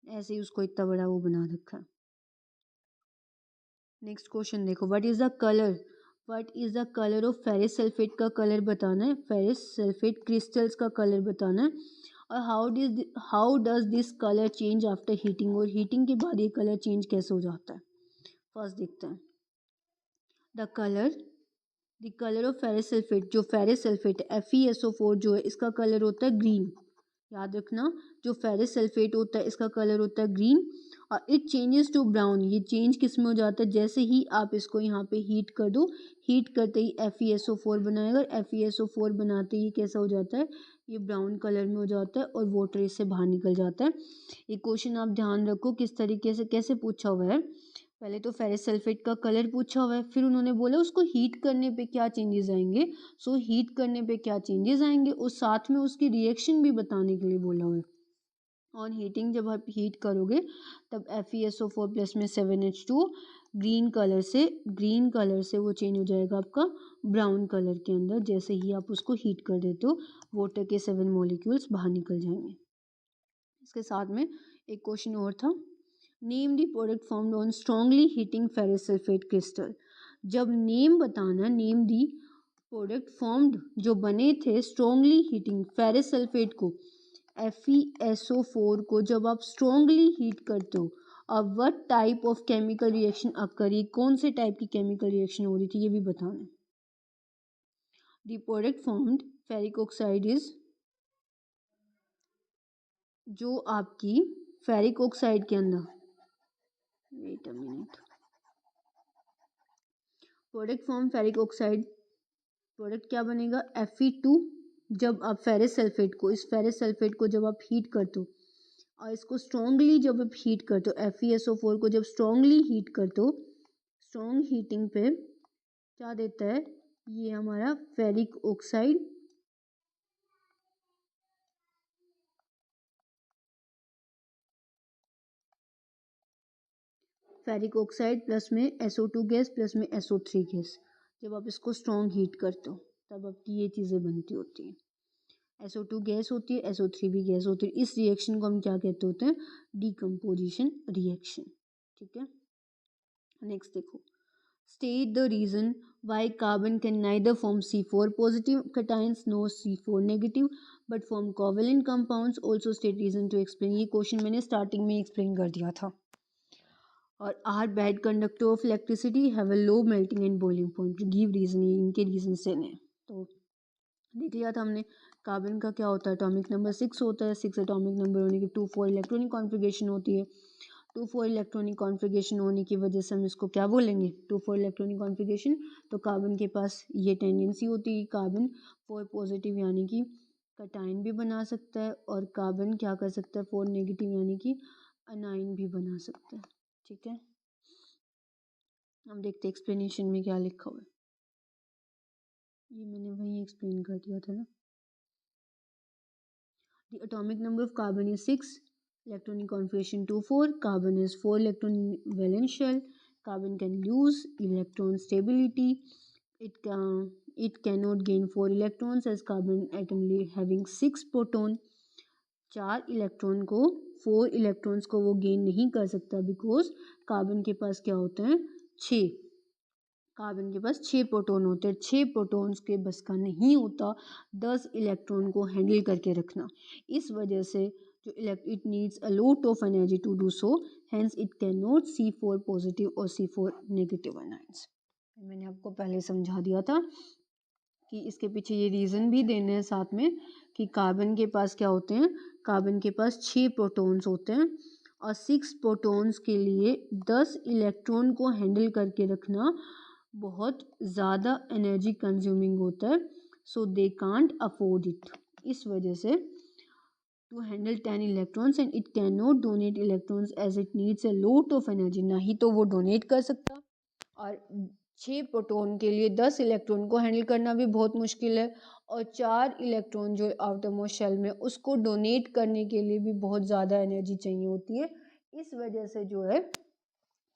S1: ऐसे ही उसको इतना बड़ा वो बना रखा है। नेक्स्ट क्वेश्चन देखो, what is the colour of ferrous sulphate का कलर बताना है, फेरिस सल्फेट क्रिस्टल्स का कलर बताना है, और how does this colour change after heating, और हीटिंग के बाद ये कलर चेंज कैसे हो जाता है। फर्स्ट देखते हैं the colour of ferrous sulphate. जो फेरिस सल्फेट FeSO4 जो है इसका कलर होता है ग्रीन, याद रखना, जो फेरिस सल्फेट होता है इसका कलर होता है ग्रीन, और इट चेंजेस टू ब्राउन, ये चेंज किस में हो जाता है, जैसे ही आप इसको यहाँ पे हीट कर दो, हीट करते ही FeSO4 बनाएगा, FeSO4 बनाते ही कैसा हो जाता है, ये ब्राउन कलर में हो जाता है और वाटर इससे बाहर निकल जाता है। ये क्वेश्चन आप ध्यान रखो किस तरीके से कैसे पूछा हुआ है। पहले तो फेरिस सल्फेट का कलर पूछा हुआ है, फिर उन्होंने बोला उसको हीट करने पे क्या चेंजेस आएंगे, सो हीट करने पे क्या चेंजेस आएंगे और साथ में उसकी रिएक्शन भी बताने के लिए बोला हुआ है। ऑन हीटिंग, जब आप हीट करोगे तब FeSO4 प्लस में 7H2 ग्रीन कलर से वो चेंज हो जाएगा आपका ब्राउन कलर के अंदर, जैसे ही आप उसको हीट कर देते हो वाटर के 7 मॉलिक्यूल्स बाहर निकल जाएंगे। इसके साथ में एक क्वेश्चन और था, name the product formed on strongly heating ferrous sulphate crystal. जब नेम बताना, नेम दी प्रोडक्ट फॉर्म्ड जो बने थे स्ट्रांगली हीटिंग फेरिस सल्फेट को, FeSO4 को जब आप स्ट्रांगली हीट करते हो, अब what type of chemical reaction occur, ये कौन से टाइप की केमिकल रिएक्शन हो रही थी ये भी बताना। The product formed ferric oxide is, जो आपकी फेरिक ऑक्साइड के अंदर, wait a minute, product form ferric oxide, product क्या बनेगा Fe2। जब आप फेरिस सल्फेट को, इस फेरिस सल्फेट को जब आप हीट करते हो और इसको स्ट्रांगली जब आप हीट करते हो, FeSO4 को जब स्ट्रांगली हीट करते हो, स्ट्रांग हीटिंग पे क्या देता है, ये हमारा ferric oxide, ferric oxide plus में SO2 गैस प्लस में SO3 गैस, जब आप इसको स्ट्रांग हीट करते हो तब आपकी ये चीज़ें बनती होती हैं। SO2 गैस होती है, SO3 भी गैस होती है। इस रिएक्शन को हम क्या कहते होते हैं? Decomposition reaction. ठीक है, नेक्स्ट देखो, state the reason why carbon can neither form C4 positive cations nor C4 negative but form covalent compounds. Also state reason to explain. ये क्वेश्चन मैंने स्टार्टिंग में एक्सप्लेन कर दिया था। और are bad conductor of electricity have a low melting and boiling point. Give reason, इनके reason से ने तो देख लिया था हमने। कार्बन का क्या होता है? एटॉमिक नंबर 6 होता है। 6 एटॉमिक नंबर होने की 2,4 इलेक्ट्रॉनिक कॉन्फ़िगरेशन होती है। 2,4 इलेक्ट्रॉनिक कॉन्फ़िगरेशन होने की वजह से हम इसको क्या बोलेंगे? 2,4 इलेक्ट्रॉनिक कॉन्फ़िगरेशन। तो कार्बन के पास ये टेंडेंसी होती है, कार्बन 4 पॉजिटिव यानी कि कटाइन भी बना सकता है, और कार्बन क्या कर सकता है? 4 नेगेटिव यानी कि अनाइन भी बना सकता है। ठीक है, हम देखते हैं एक्सप्लेनेशन में क्या लिखा हुआ है। ये मैंने वहीं एक्सप्लेन कर दिया था ना। The atomic number of carbon is 6, electronic configuration 2,4. Carbon is 4 electron valence shell. Carbon can lose electron stability. It cannot gain 4 electrons as carbon atom having 6 proton. 4 electron को 4 इलेक्ट्रॉन्स को वो गेन नहीं कर सकता, बिकॉज कार्बन के पास क्या होते हैं? 6। कार्बन के पास 6 प्रोटॉन होते हैं। 6 प्रोटॉन्स के बस का नहीं होता 10 इलेक्ट्रॉन को हैंडल करके रखना। इस वजह से जो it needs a lot of energy to do so, hence it can not C4 positive और C4 नेगेटिव आयंस। मैंने आपको पहले समझा दिया था कि इसके पीछे ये रीज़न भी देने हैं साथ में कि कार्बन के पास क्या होते हैं? कार्बन के पास 6 प्रोटॉन्स होते हैं, और 6 प्रोटॉन्स के लिए 10 इलेक्ट्रॉन को हैंडल करके रखना बहुत ज़्यादा एनर्जी कंज्यूमिंग होता है। So they can't afford it. इस वजह से to handle 10 electrons and it can not donate electrons as it needs a lot of energy. ना ही तो वो डोनेट कर सकता, और 6 प्रोटॉन के लिए 10 इलेक्ट्रॉन को हैंडल करना भी बहुत मुश्किल है, और 4 इलेक्ट्रॉन जो आउटरमोस्ट शेल में उसको डोनेट करने के लिए भी बहुत ज़्यादा एनर्जी चाहिए होती है। इस वजह से जो है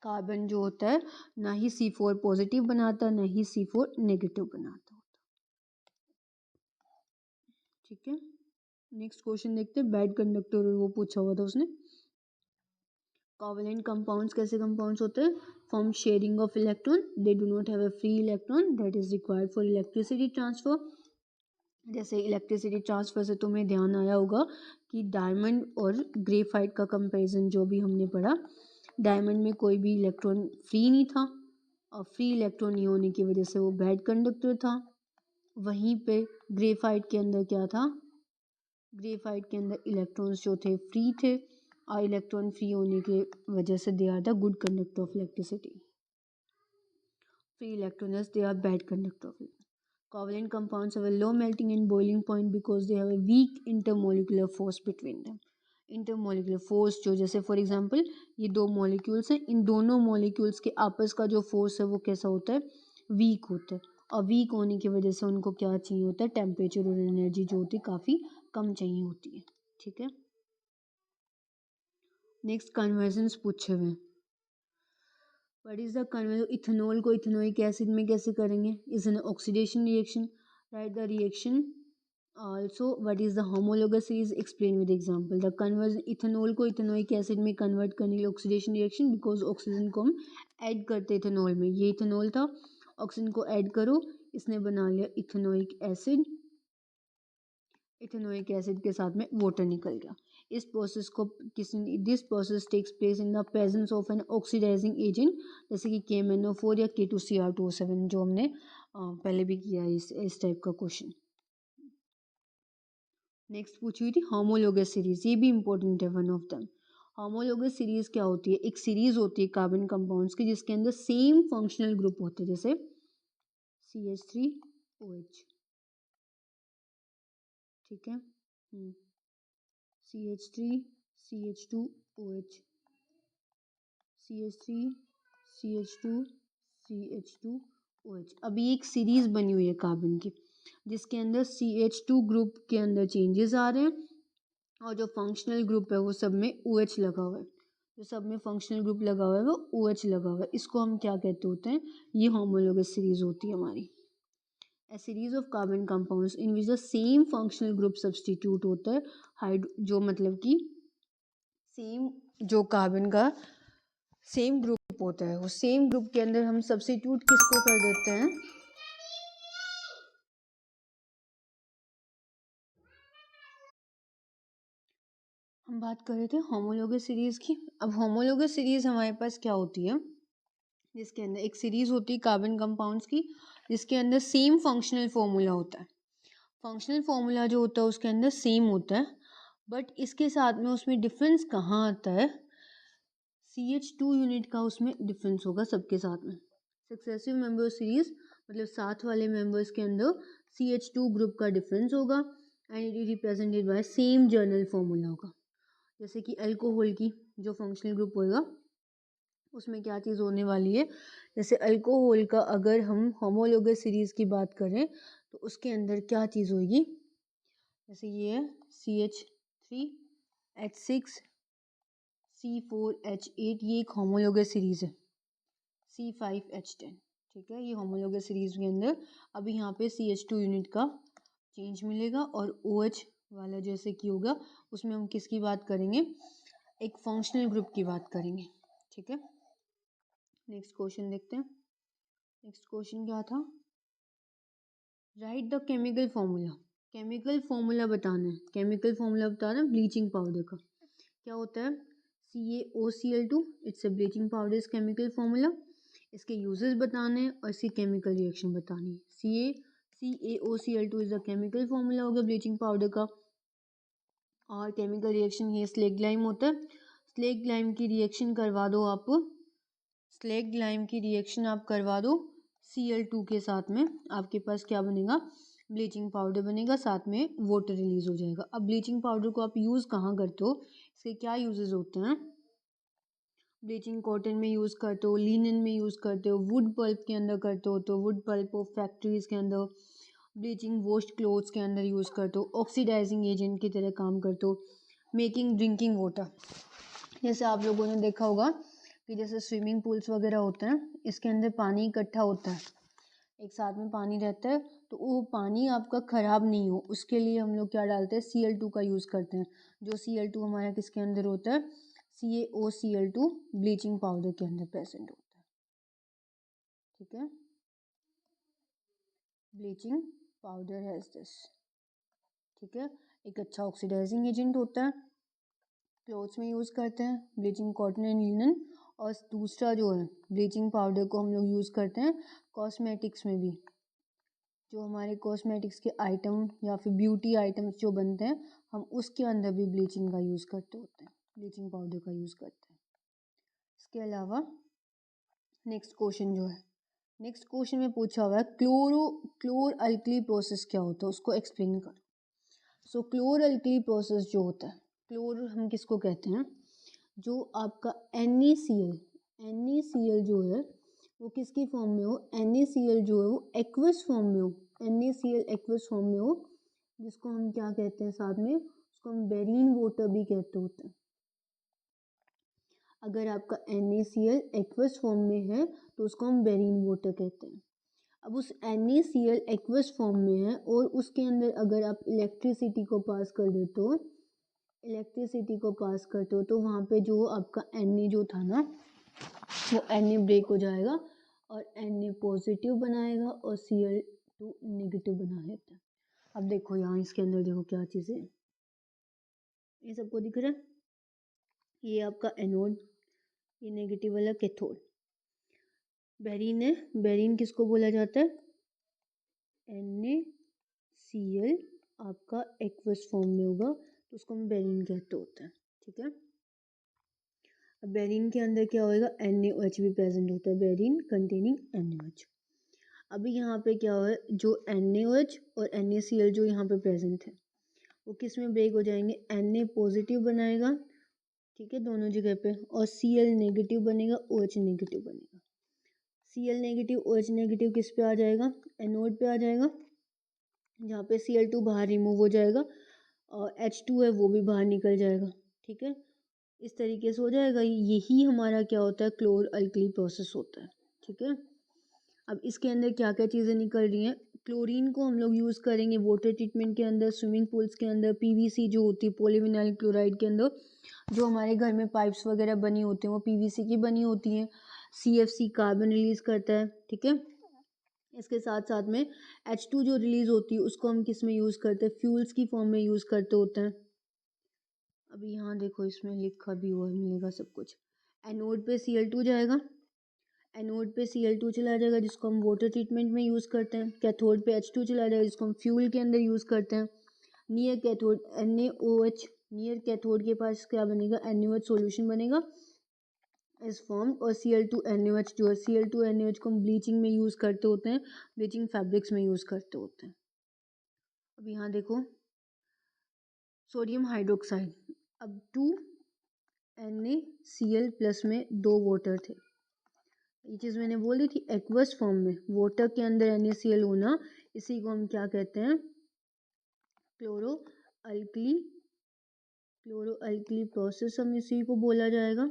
S1: कार्बन जो होता है ना ही C4 पॉजिटिव बनाता, ना ही C4 नेगेटिव बनाता होता। ठीक है, नेक्स्ट क्वेश्चन देखते हैं। बैड कंडक्टर, वो पूछा हुआ था उसने। कोवेलेंट कंपाउंड्स कैसे कंपाउंड्स होते हैं? Form sharing of electron, they do not have a free electron that is required for electricity transfer. जैसे इलेक्ट्रिसिटी ट्रांसफर से तुम्हें ध्यान आया होगा कि डायमंड और ग्रेफाइट का कंपैरिजन जो भी हमने पढ़ा, डायमंड में कोई भी इलेक्ट्रॉन फ्री नहीं था, और फ्री इलेक्ट्रॉन नहीं होने की वजह से वो बैड कंडक्टर था। वहीं पे ग्रेफाइट के अंदर क्या था? ग्रेफाइट के अंदर इलेक्ट्रॉन्स जो थे फ्री थे, और इलेक्ट्रॉन फ्री होने की वजह से they are the good conductor of electricity. Free electrons they are bad conductor of. Covalent compounds have a low melting and boiling point because they have a weak intermolecular force between them. Intermolecular force जो, जैसे for example ये दो molecules हैं, इन दोनों molecules के आपस का जो फोर्स है वो कैसा होता है? वीक होता है, और वीक होने की वजह से उनको क्या चाहिए होता है? टेम्परेचर और एनर्जी जो होती है काफ़ी कम चाहिए होती है। ठीक है, नेक्स्ट कन्वर्जन्स पूछे हुए। What is the conversion? Ethanol को इथेनोइक एसिड में कैसे करेंगे? Is an oxidation reaction. Right the reaction. Also, what is the homologous series? Explain with example. The conversion ethanol को इथेनोइक एसिड में कन्वर्ट करने के लिए ऑक्सीडेशन रिएक्शन, बिकॉज ऑक्सीजन को हम ऐड करते इथेनॉल में। ये इथेनॉल था, ऑक्सीजन को ऐड करो, इसने बना लिया इथेनोइक एसिड। इथेनोइक एसिड के साथ में वाटर निकल गया। इस प्रोसेस को this process takes place in the presence of an oxidising agent, जैसे कि KMnO4 या K2Cr2O7, जो हमने पहले भी किया है इस टाइप का क्वेश्चन। नेक्स्ट पूछी हुई थी होमोलोगस सीरीज, ये भी इंपॉर्टेंट है, one of them. Homologous series क्या होती है? एक सीरीज होती है कार्बन कंपाउंड्स की जिसके अंदर सेम फंक्शनल ग्रुप होते हैं, जैसे CH3OH। ठीक है, CH3 CH2OH, CH3 CH2 CH2OH। अभी एक सीरीज बनी हुई है कार्बन की जिसके अंदर CH2 ग्रुप के अंदर चेंजेस आ रहे हैं, और जो फंक्शनल ग्रुप है वो सब में OH लगा हुआ है। जो सब में फंक्शनल ग्रुप लगा हुआ है वो OH लगा हुआ है। इसको हम क्या कहते होते हैं? ये होमोलोगस सीरीज होती है हमारी। A series of carbon compounds in which the same functional group substitute होता है जो मतलब कि सेम जो कार्बन का सेम ग्रुप होता है, वो सेम ग्रुप के अंदर हम सब्सटीट्यूट किसको कर देते हैं, हम बात कर रहे थे होमोलोगस सीरीज की। अब होमोलोगस सीरीज हमारे पास क्या होती है, जिसके अंदर एक सीरीज होती है कार्बन कंपाउंड्स की, जिसके अंदर सेम फंक्शनल फॉर्मूला होता है। फंक्शनल फॉर्मूला जो होता है उसके अंदर सेम होता है, बट इसके साथ में उसमें डिफरेंस कहाँ आता है, CH2 यूनिट का उसमें डिफरेंस होगा सबके साथ में। सक्सेसिव मेंबर सीरीज मतलब साथ वाले मेंबर्स के अंदर CH2 ग्रुप का डिफरेंस होगा and it is represented by same journal formula होगा। जैसे कि अल्कोहल की जो फंक्शनल ग्रुप होगा उसमें क्या चीज़ होने वाली है, जैसे अल्कोहल का अगर हम होमोलोगस सीरीज की बात करें तो उसके अंदर क्या चीज़ होगी, जैसे ये है CH3H6 C4H8, ये एक होमोलोगस सीरीज है। C5H10, ठीक है, ये होमोलोगस सीरीज के अंदर अभी यहाँ पे CH2 यूनिट का चेंज मिलेगा और OH वाला जैसे कि होगा उसमें हम किसकी बात करेंगे, एक फंक्शनल ग्रुप की बात करेंगे, ठीक है। नेक्स्ट क्वेश्चन देखते हैं। नेक्स्ट क्वेश्चन क्या था, right the chemical formula. Chemical formula बताना है, केमिकल फॉर्मूला बताना है ब्लीचिंग पाउडर का। क्या होता है, CaOCl2, it's a bleaching powder is chemical formula. इसके यूजेस बताने हैं और इसकी केमिकल रिएक्शन बतानी है। CaOCl2 is the chemical formula हो गया ब्लीचिंग पाउडर का, और केमिकल रिएक्शन ये स्लेग लाइम होता है। स्लेग लाइम की रिएक्शन करवा दो आप, स्लेग लाइम की रिएक्शन आप करवा दो Cl2 के साथ में, आपके पास क्या बनेगा, ब्लीचिंग पाउडर बनेगा, साथ में वाटर रिलीज हो जाएगा। अब ब्लीचिंग पाउडर को आप यूज़ कहाँ करते हो, इसके क्या यूजेस होते हैं, ब्लीचिंग कॉटन में यूज़ करते हो, लिनन में यूज़ करते हो, वुड पल्प के अंदर करते हो तो वुड पल्प ऑफ फैक्ट्रीज़ के अंदर, ब्लीचिंग वॉश्ड क्लोथ्स के अंदर यूज़ करते हो, ऑक्सीडाइजिंग एजेंट की तरह काम करते हो, मेकिंग ड्रिंकिंग वाटर। जैसे आप लोगों ने देखा होगा कि जैसे स्विमिंग पूल्स वगैरह होते हैं, इसके अंदर पानी इकट्ठा होता है, एक साथ में पानी रहता है, तो वो पानी आपका ख़राब नहीं हो उसके लिए हम लोग क्या डालते हैं, Cl2 का यूज़ करते हैं। जो Cl2 हमारा किसके अंदर होता है, CaOCl2 ब्लीचिंग पाउडर के अंदर प्रेजेंट होता है, ठीक है। ब्लीचिंग पाउडर हैज़ दिस, ठीक है, एक अच्छा ऑक्सीडाइजिंग एजेंट होता है, क्लोथ्स में यूज़ करते हैं ब्लीचिंग कॉटन एंड लिनन, और दूसरा जो है ब्लीचिंग पाउडर को हम लोग यूज़ करते हैं कॉस्मेटिक्स में भी, जो हमारे कॉस्मेटिक्स के आइटम या फिर ब्यूटी आइटम्स जो बनते हैं हम उसके अंदर भी ब्लीचिंग का यूज़ करते होते हैं, ब्लीचिंग पाउडर का यूज़ करते हैं। इसके अलावा नेक्स्ट क्वेश्चन जो है, नेक्स्ट क्वेश्चन में पूछा हुआ है क्लोर अल्कली प्रोसेस क्या होता है, उसको एक्सप्लेन करो। सो क्लोर अल्कली प्रोसेस जो होता है, क्लोर हम किसको कहते हैं, जो आपका NaCl जो है वो किसकी फॉर्म में हो, NaCl जो है वो एक्वस फॉर्म में हो, NaCl एक्वस फॉर्म में हो, जिसको हम क्या कहते हैं साथ में, उसको हम बेरीन वाटर भी कहते होते हैं। अगर आपका NaCl एक्वस फॉर्म में है तो उसको हम बेरीन वाटर कहते हैं। अब उस NaCl एक्वस फॉर्म में है और उसके अंदर अगर आप इलेक्ट्रिसिटी को पास कर देते हो, इलेक्ट्रिसिटी को पास करते हो तो वहाँ पे जो आपका Na जो था ना, वो Na ब्रेक हो जाएगा और Na पॉजिटिव बनाएगा और Cl2 नेगेटिव बना लेता है। अब देखो यहाँ इसके अंदर देखो क्या चीज़ें हैं, ये सबको दिख रहा है, ये आपका एनोड, ये नेगेटिव वाला कैथोड। बेरीन है, बेरीन किसको बोला जाता है, NaCl आपका एक्वस फॉर्म में होगा तो उसको हम बेरीन कहते होते हैं, ठीक है। अब बेरीन के अंदर क्या होएगा, NaOH भी प्रेजेंट होता है, बेरीन कंटेनिंग NaOH। अभी यहाँ पे क्या है, जो NaOH और NaCl जो यहाँ पे प्रेजेंट है वो किस में ब्रेक हो जाएंगे, Na पॉजिटिव बनाएगा, ठीक है, दोनों जगह पे, और Cl नेगेटिव बनेगा, OH नेगेटिव बनेगा। Cl नेगेटिव OH नेगेटिव किस पे आ जाएगा, एनोड पे आ जाएगा, जहाँ पे Cl2 बाहर रिमूव हो जाएगा और H2 है वो भी बाहर निकल जाएगा, ठीक है, इस तरीके से हो जाएगा। यही हमारा क्या होता है, क्लोर अल्कली प्रोसेस होता है, ठीक है। अब इसके अंदर क्या क्या चीज़ें निकल रही हैं, क्लोरीन को हम लोग यूज़ करेंगे वाटर ट्रीटमेंट के अंदर, स्विमिंग पूल्स के अंदर, पीवीसी जो होती है पॉलीविनाइल क्लोराइड के अंदर, जो हमारे घर में पाइप्स वगैरह बनी होती हैं वो पीवीसी की बनी होती हैं। सीएफसी कार्बन रिलीज़ करता है, ठीक है। इसके साथ साथ में H2 जो रिलीज़ होती है उसको हम किस में यूज़ करते हैं, फ्यूल्स की फॉर्म में यूज़ करते होते हैं। अभी यहाँ देखो इसमें लिखा भी हुआ मिलेगा सब कुछ। एनोड पे Cl2 जाएगा, एनोड पे Cl2 चला जाएगा जिसको हम वाटर ट्रीटमेंट में यूज़ करते हैं। कैथोड पे H2 चला जाएगा जिसको हम फ्यूल के अंदर यूज़ करते हैं। Near cathode NaOH, near cathode के पास क्या बनेगा, NaOH सॉल्यूशन बनेगा इस फॉर्म। और Cl2NaOH जो है, Cl2NaOH को हम ब्लीचिंग में यूज़ करते होते हैं, ब्लीचिंग फैब्रिक्स में यूज़ करते होते हैं। अब यहाँ देखो सोडियम हाइड्रोक्साइड, अब 2NaCl प्लस में 2 वाटर थे, ये चीज़ मैंने बोली थी एक्वस फॉर्म में वाटर के अंदर NaCl होना, इसी को हम क्या कहते हैं, क्लोरो अल्कली प्रोसेस, हम इसी को बोला जाएगा।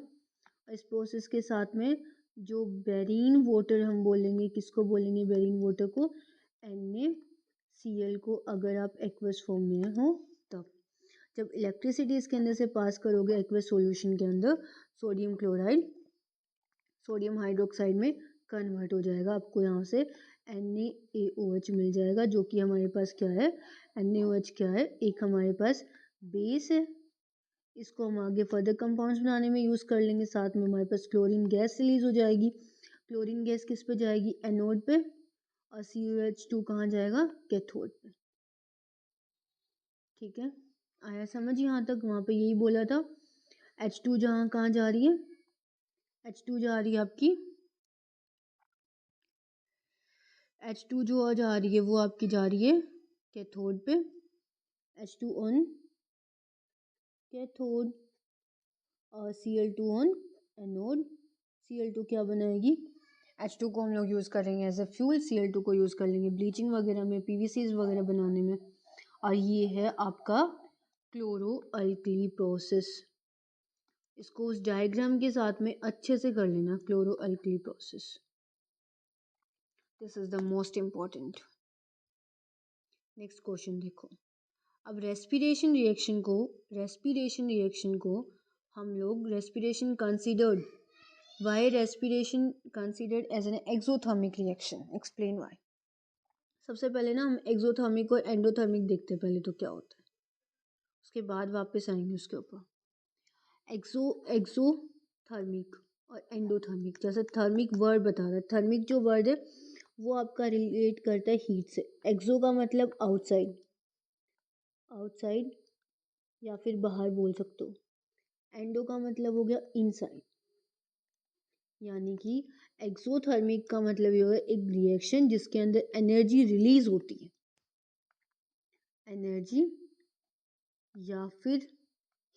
S1: इस प्रोसेस के साथ में जो बेरीन वाटर हम बोलेंगे, किसको बोलेंगे बेरीन वाटर को, NaCl को, अगर आप एक्वस फॉर्म में हो तब। जब इलेक्ट्रिसिटी इसके अंदर से पास करोगे एक्वस सॉल्यूशन के अंदर, सोडियम क्लोराइड सोडियम हाइड्रोक्साइड में कन्वर्ट हो जाएगा, आपको यहाँ से NaOH मिल जाएगा, जो कि हमारे पास क्या है, NaOH क्या है, एक हमारे पास बेस है, इसको हम आगे फर्दर कंपाउंड्स बनाने में यूज़ कर लेंगे। साथ में हमारे पास क्लोरीन गैस रिलीज हो जाएगी, क्लोरीन गैस किस पे जाएगी, एनोड पे, और CH2 कहाँ जाएगा, कैथोड पे, ठीक है। आया समझ यहाँ तक, वहाँ पे यही बोला था। H2 जहाँ कहाँ जा रही है, H2 जा रही है आपकी, H2 जो जा रही है वो आपकी जा रही है कैथोड पे, H2 ऑन कैथोड और Cl2 ऑन एनोड। Cl2 क्या बनाएगी, H2 को हम लोग यूज़ करेंगे एज ए फ्यूल, Cl2 को यूज़ कर लेंगे ब्लीचिंग वगैरह में, PVCs वगैरह बनाने में। और ये है आपका क्लोरो अल्कली प्रोसेस, इसको उस डायग्राम के साथ में अच्छे से कर लेना, chloro alkali process, this is the most important. Next question देखो, अब रेस्पिरेशन रिएक्शन को हम लोग respiration considered, why respiration considered as an exothermic reaction, explain why. सबसे पहले ना हम एक्सोथर्मिक और एंडोथर्मिक देखते हैं पहले तो क्या होता है, उसके बाद वापस आएंगे उसके ऊपर। एक्सोथर्मिक और एंडोथर्मिक, जैसे थर्मिक वर्ड बता रहा है, थर्मिक जो वर्ड है वो आपका रिलेट करता है हीट से। एक्सो का मतलब आउटसाइड या फिर बाहर बोल सकते हो, एंडो का मतलब हो गया इनसाइड, यानी कि एक्सोथर्मिक का मतलब ये है एक रिएक्शन जिसके अंदर एनर्जी रिलीज होती है, एनर्जी या फिर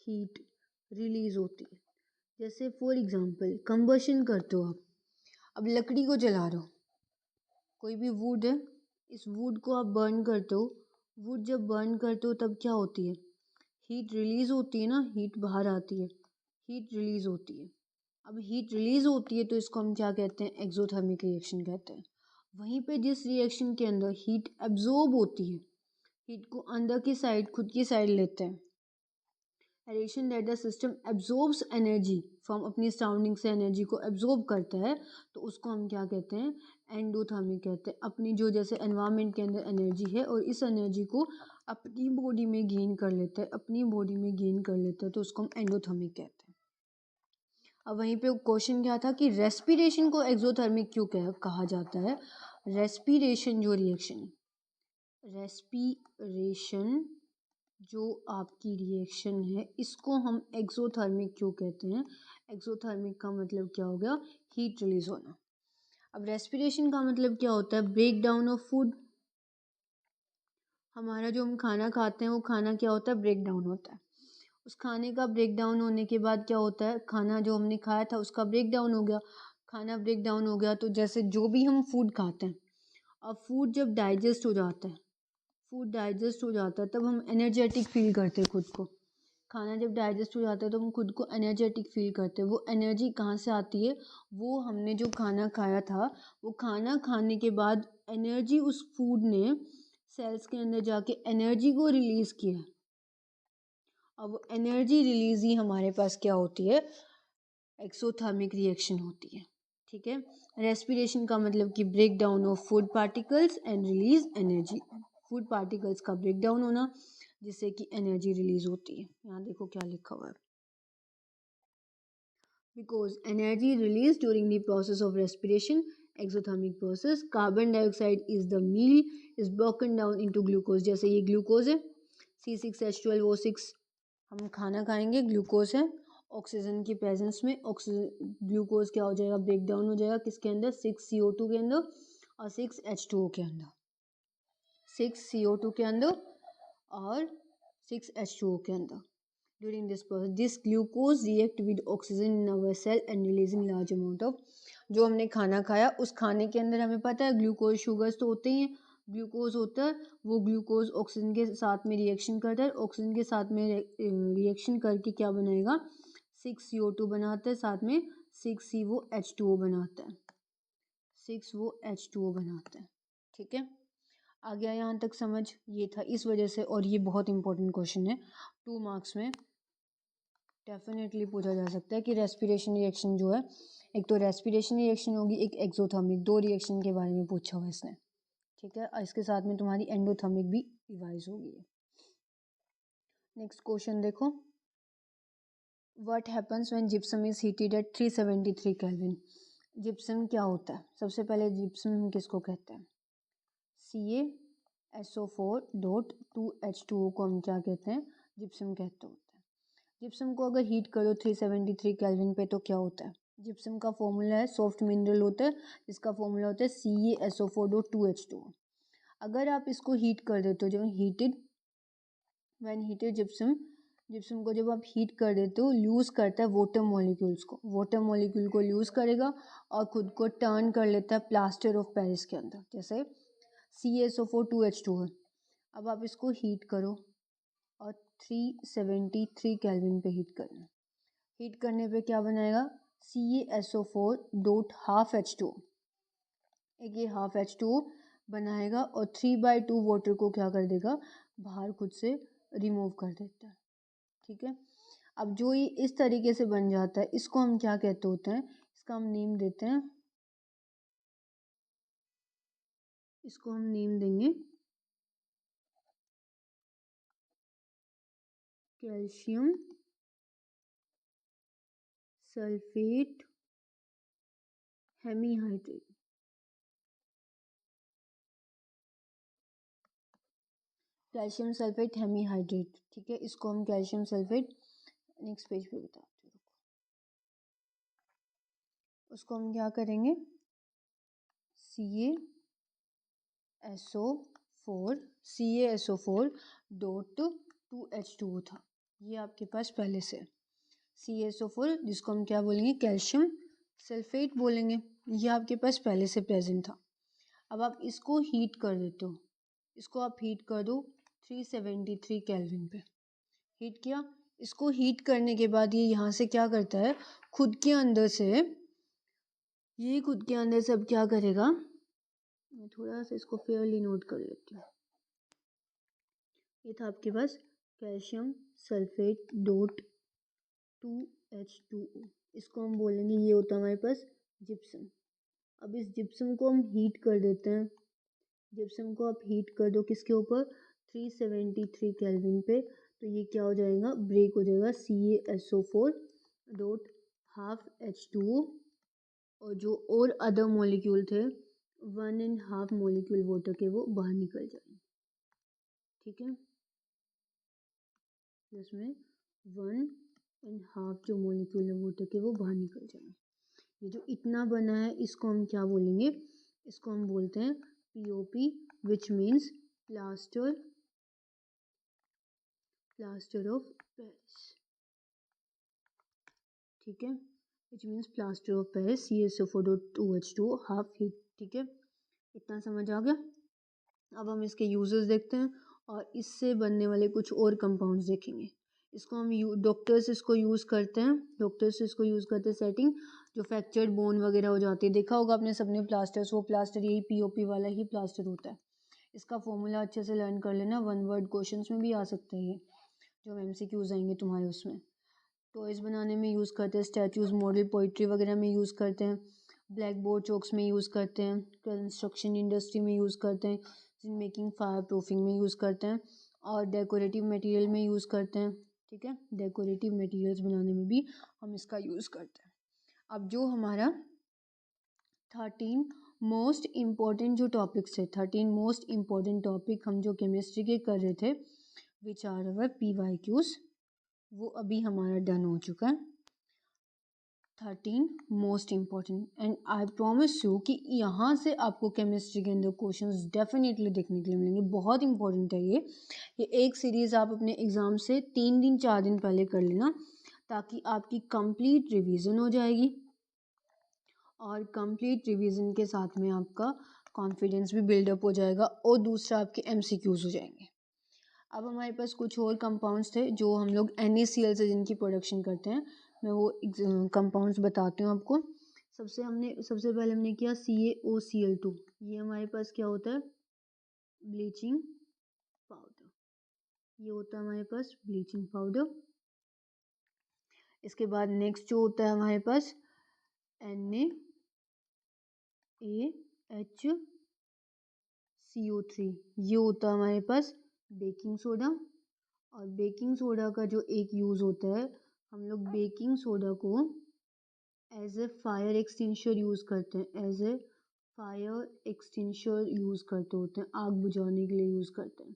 S1: हीट रिलीज होती है। जैसे फॉर एग्जांपल कंबशन करते हो आप, अब लकड़ी को जला रहे हो, कोई भी वुड है, इस वुड को आप बर्न करते हो, वुड जब बर्न करते हो तब क्या होती है, हीट रिलीज होती है ना, हीट बाहर आती है, हीट रिलीज होती है। अब हीट रिलीज होती है तो इसको हम क्या कहते हैं, एक्सोथर्मिक रिएक्शन कहते हैं। वहीं पे जिस रिएक्शन के अंदर हीट एब्जॉर्ब होती है, हीट को अंदर की साइड, खुद की साइड लेते हैं, reaction that the system absorbs energy from, अपनी सराउंडिंग से एनर्जी को एब्जॉर्ब करता है, तो उसको हम क्या कहते हैं, एंडोथर्मिक कहते हैं। अपनी जो जैसे एनवायरनमेंट के अंदर एनर्जी है और इस एनर्जी को अपनी बॉडी में गेन कर लेता है, तो उसको हम एंडोथर्मिक कहते हैं। अब वहीं पे क्वेश्चन क्या था कि रेस्पिरेशन को एक्सोथर्मिक क्यों कहा जाता है। रेस्पिरेशन जो आपकी रिएक्शन है इसको हम एक्सोथर्मिक क्यों कहते हैं। एक्सोथर्मिक का मतलब क्या हो गया, हीट रिलीज होना। अब रेस्पिरेशन का मतलब क्या होता है, ब्रेक डाउन ऑफ फूड। हमारा जो हम खाना खाते हैं वो खाना क्या होता है, ब्रेक डाउन होता है। उस खाने का ब्रेक डाउन होने के बाद क्या होता है, खाना जो हमने खाया था उसका ब्रेक डाउन हो गया, खाना ब्रेक डाउन हो गया तो जैसे जो भी हम फूड खाते हैं, अब फूड जब डाइजेस्ट हो जाता है तब हम एनर्जेटिक फील करते हैं खुद को। खाना जब डाइजेस्ट हो जाता है तो हम खुद को एनर्जेटिक फील करते हैं। वो एनर्जी कहाँ से आती है, वो हमने जो खाना खाया था वो खाना खाने के बाद एनर्जी उस फूड ने सेल्स के अंदर जाके एनर्जी को रिलीज़ किया। अब एनर्जी रिलीज़ ही हमारे पास क्या होती है, एक्सोथर्मिक रिएक्शन होती है। ठीक है, रेस्पिरेशन का मतलब कि break down of food particles and release energy. Food particles का ब्रेक डाउन होना जिससे कि एनर्जी रिलीज होती है। यहाँ देखो क्या लिखा हुआ है, because energy released during the process of respiration, exothermic process, carbon dioxide is the meal is broken down into glucose। जैसे ये ग्लूकोज है C6H12O6, हम खाना खाएंगे, ग्लूकोज है, ऑक्सीजन की प्रेजेंस में ऑक्सीजन ग्लूकोज क्या हो जाएगा, ब्रेक डाउन हो जाएगा किसके अंदर, 6CO2 के अंदर और 6H2O के अंदर, 6CO2 के अंदर और 6H2O के अंदर। During this process, this glucose react with oxygen in our cell and releasing large amount of, जो हमने खाना खाया उस खाने के अंदर हमें पता है ग्लूकोज शुगर्स तो होते ही हैं, ग्लूकोज होता है, वो ग्लूकोज ऑक्सीजन के साथ में रिएक्शन करता है, ऑक्सीजन के साथ में रिएक्शन करके क्या बनाएगा, 6CO2 बनाता है, साथ में 6CO बनाता है, 6 बनाता है। ठीक है, आ गया यहाँ तक समझ, ये था इस वजह से। और ये बहुत इंपॉर्टेंट क्वेश्चन है, 2 मार्क्स में डेफिनेटली पूछा जा सकता है कि रेस्पिरेशन रिएक्शन जो है, एक तो रेस्पिरेशन रिएक्शन होगी, एक एक्सोथर्मिक, 2 रिएक्शन के बारे में पूछा हुआ इसने। ठीक है, और इसके साथ में तुम्हारी एंडोथर्मिक भी रिवाइज होगी। नेक्स्ट क्वेश्चन देखो, what happens when gypsum is heated at 373 kelvin. Gypsum क्या होता है, सबसे पहले जिप्सम हम किसको कहते हैं, CaSO4.2H2O को हम क्या कहते हैं, जिप्सम कहते होते हैं। जिप्सम को अगर हीट करो 373 केल्विन पे तो क्या होता है, जिप्सम का फॉर्मूला है, सॉफ्ट मिनरल होता है, इसका फॉर्मूला होता है CaSO4.2H2O। अगर आप इसको हीट कर देते हो, जब heated, when heated gypsum, gypsum को जब आप हीट कर देते हो, लूज़ करता है वाटर मॉलिक्यूल्स को, वाटर मॉलिक्यूल को लूज़ करेगा और खुद को टर्न कर लेता है प्लास्टर ऑफ पेरिस के अंदर, जैसे CaSO4.2H2 है। अब आप इसको हीट करो और 373 केल्विन पे हीट करना, हीट करने पे क्या बनाएगा, CaSO4.12H2O, एक ये हाफ H2O बनाएगा और 3/2 वाटर को क्या कर देगा, बाहर खुद से रिमूव कर देता है। ठीक है, अब जो ये इस तरीके से बन जाता है, इसको हम क्या कहते होते हैं, इसका हम नेम देते हैं, इसको हम नेम देंगे calcium sulphate hemihydrate. Calcium sulphate hemihydrate, ठीक है, इसको हम कैल्शियम सल्फेट, नेक्स्ट पेज पे बताती हूँ, उसको हम क्या करेंगे, CaSO4.2H2O था, ये आपके पास पहले से CaSO4, जिसको हम क्या बोलेंगे, कैल्शियम सल्फेट बोलेंगे, ये आपके पास पहले से प्रेजेंट था। अब आप इसको हीट कर देते हो, इसको आप हीट कर दो 373 केल्विन पे, हीट किया, इसको हीट करने के बाद ये यहाँ से क्या करता है, खुद के अंदर से, ये खुद के अंदर से अब क्या करेगा, मैं थोड़ा सा इसको फेयरली नोट कर लेती हूँ। ये था आपके पास कैल्शियम सल्फेट डॉट 2H2O, इसको हम बोलेंगे, ये होता है हमारे पास जिप्सम। अब इस जिप्सम को हम हीट कर देते हैं, जिप्सम को आप हीट कर दो किसके ऊपर, 373 केल्विन पे, तो ये क्या हो जाएगा, ब्रेक हो जाएगा, CaSO4.12H2O, और जो और अदर मॉलिक्यूल थे 1.5 मॉलिक्यूल वाटर के वो बाहर निकल जाएंगे। ठीक है, जिसमें 1.5 जो मॉलिक्यूल है वाटर के वो बाहर निकल जाएंगे। ये जो इतना बना है इसको हम क्या बोलेंगे, इसको हम बोलते हैं POP, which means plaster of Paris. ठीक है, which means plaster of Paris, CaSO4.2H2O half heat. ठीक है, इतना समझ आ गया। अब हम इसके यूजेस देखते हैं और इससे बनने वाले कुछ और कंपाउंड्स देखेंगे। इसको हम डॉक्टर्स इसको यूज़ करते हैं, डॉक्टर्स इसको यूज़ करते हैं सेटिंग जो फ्रैक्चर्ड बोन वगैरह हो जाती है, देखा होगा आपने सबने प्लास्टर्स, वो प्लास्टर यही पीओपी वाला ही प्लास्टर होता है। इसका फॉर्मूला अच्छे से लर्न कर लेना, वन वर्ड क्वेश्चंस में भी आ सकते हैं ये, जो एमसीक्यूज आएंगे तुम्हारे उसमें। टॉयज़ बनाने में यूज़ करते हैं, स्टैचूज़ मॉडल पोइट्री वगैरह में यूज़ करते हैं, ब्लैक बोर्ड चौक्स में यूज़ करते हैं, कंस्ट्रक्शन इंडस्ट्री में यूज़ करते हैं, जिन मेकिंग फायर प्रूफिंग में यूज़ करते हैं, और डेकोरेटिव मटेरियल में यूज़ करते हैं। ठीक है, डेकोरेटिव मटेरियल्स बनाने में भी हम इसका यूज़ करते हैं। अब जो हमारा 13 मोस्ट इम्पॉर्टेंट जो टॉपिक्स है, 13 मोस्ट इम्पॉर्टेंट टॉपिक हम जो केमिस्ट्री के कर रहे थे, विच आर अवर PYQs, वो अभी हमारा डन हो चुका है। 13 most important, and I promise you कि यहाँ से आपको केमिस्ट्री के अंदर क्वेश्चंस डेफिनेटली देखने के लिए मिलेंगे। बहुत इंपॉर्टेंट है ये एक सीरीज़ आप अपने एग्ज़ाम से 3 दिन 4 दिन पहले कर लेना, ताकि आपकी कंप्लीट रिवीजन हो जाएगी, और कंप्लीट रिवीजन के साथ में आपका कॉन्फिडेंस भी बिल्डअप हो जाएगा, और दूसरा आपके MCQs हो जाएंगे। अब हमारे पास कुछ और कंपाउंड्स थे जो हम लोग NaCl से जिनकी प्रोडक्शन करते हैं, मैं वो कंपाउंड्स बताती हूँ आपको। सबसे पहले हमने किया CaOCl2, ये हमारे पास क्या होता है, ब्लीचिंग पाउडर, ये होता है हमारे पास ब्लीचिंग पाउडर। इसके बाद नेक्स्ट जो होता है हमारे पास NaHCO3, ये होता है हमारे पास बेकिंग सोडा। और बेकिंग सोडा का जो एक यूज़ होता है, हम लोग बेकिंग सोडा को as a fire extinguisher use करते हैं, as a fire extinguisher use करते होते हैं, आग बुझाने के लिए यूज़ करते हैं,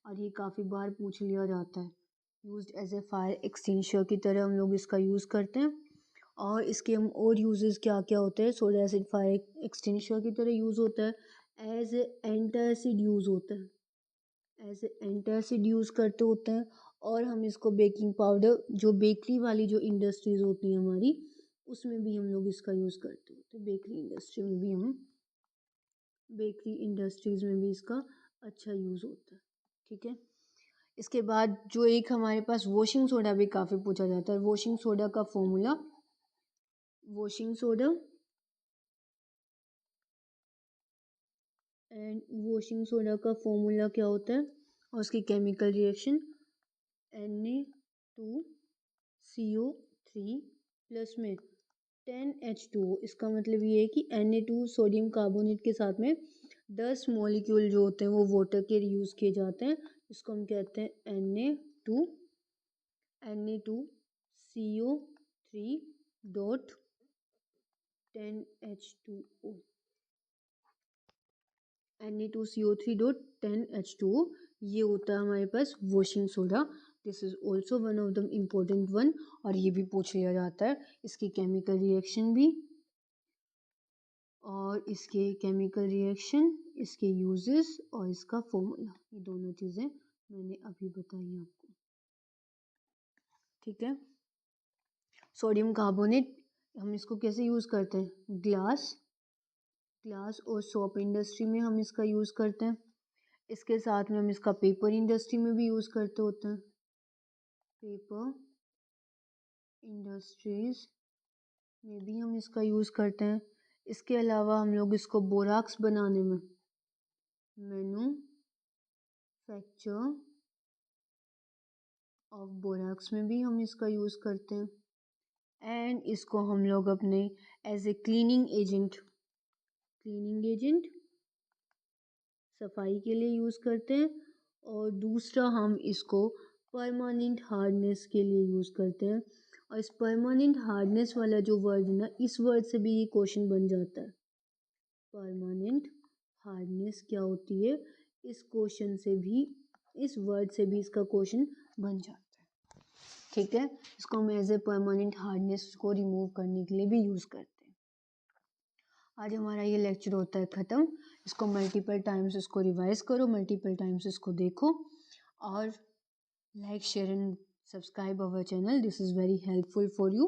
S1: और ये काफ़ी बार पूछ लिया जाता है। Used as a fire extinguisher की तरह हम लोग इसका यूज़ करते हैं। और इसके हम और यूजेस क्या क्या होते हैं, सोडा एसिड फायर एक्सटिंग्विशर की तरह यूज़ होता है, एज ए एंटासिड यूज़ होता है, एज ए एंटासिड यूज़ करते होते हैं। और हम इसको बेकिंग पाउडर, जो बेकरी वाली जो इंडस्ट्रीज़ होती हैं हमारी, उसमें भी हम लोग इसका यूज़ करते होते हैं। बेकरी इंडस्ट्रीज़ में भी इसका अच्छा यूज़ होता है। ठीक है, इसके बाद जो एक हमारे पास वॉशिंग सोडा भी काफ़ी पूछा जाता है। वॉशिंग सोडा का फॉर्मूला, वॉशिंग सोडा का फॉर्मूला क्या होता है, और उसकी केमिकल रिएक्शन Na2CO3 प्लस में 10H2O। इसका मतलब ये है कि Na2 सोडियम कार्बोनेट के साथ में 10 मॉलिक्यूल जो होते हैं वो वाटर के यूज़ किए जाते हैं, इसको हम कहते हैं Na2CO3 dot 10H2O, Na2CO3 dot 10H2O, ये होता है हमारे पास washing soda. This is also one of the important one, और ये भी पूछ लिया जाता है, इसकी केमिकल रिएक्शन भी, और इसके यूजेस और इसका फॉर्मूला, ये दोनों चीज़ें मैंने अभी बताई आपको। ठीक है, सोडियम कार्बोनेट हम इसको कैसे यूज़ करते हैं, ग्लास और सोप इंडस्ट्री में हम इसका यूज़ करते हैं। इसके साथ में हम इसका पेपर इंडस्ट्री में भी यूज़ करते होते हैं, पेपर इंडस्ट्रीज में भी हम इसका यूज़ करते हैं। इसके अलावा हम लोग इसको बोराक्स बनाने में, मैन्युफैक्चर ऑफ बोराक्स में भी हम इसका यूज़ करते हैं। एंड इसको हम लोग अपने एज ए क्लीनिंग एजेंट सफाई के लिए यूज़ करते हैं। और दूसरा हम इसको परमानेंट हार्डनेस के लिए यूज़ करते हैं। और इस परमानेंट हार्डनेस वाला जो वर्ड है ना, इस वर्ड से भी ये क्वेश्चन बन जाता है। परमानेंट हार्डनेस क्या होती है, इस वर्ड से भी इसका क्वेश्चन बन जाता है। ठीक है, इसको हम एज ए परमानेंट हार्डनेस को रिमूव करने के लिए भी यूज़ करते हैं। आज हमारा ये लेक्चर होता है ख़त्म। इसको मल्टीपल टाइम्स इसको रिवाइज करो, मल्टीपल टाइम्स इसको देखो, और like share and subscribe our channel, this is very helpful for you.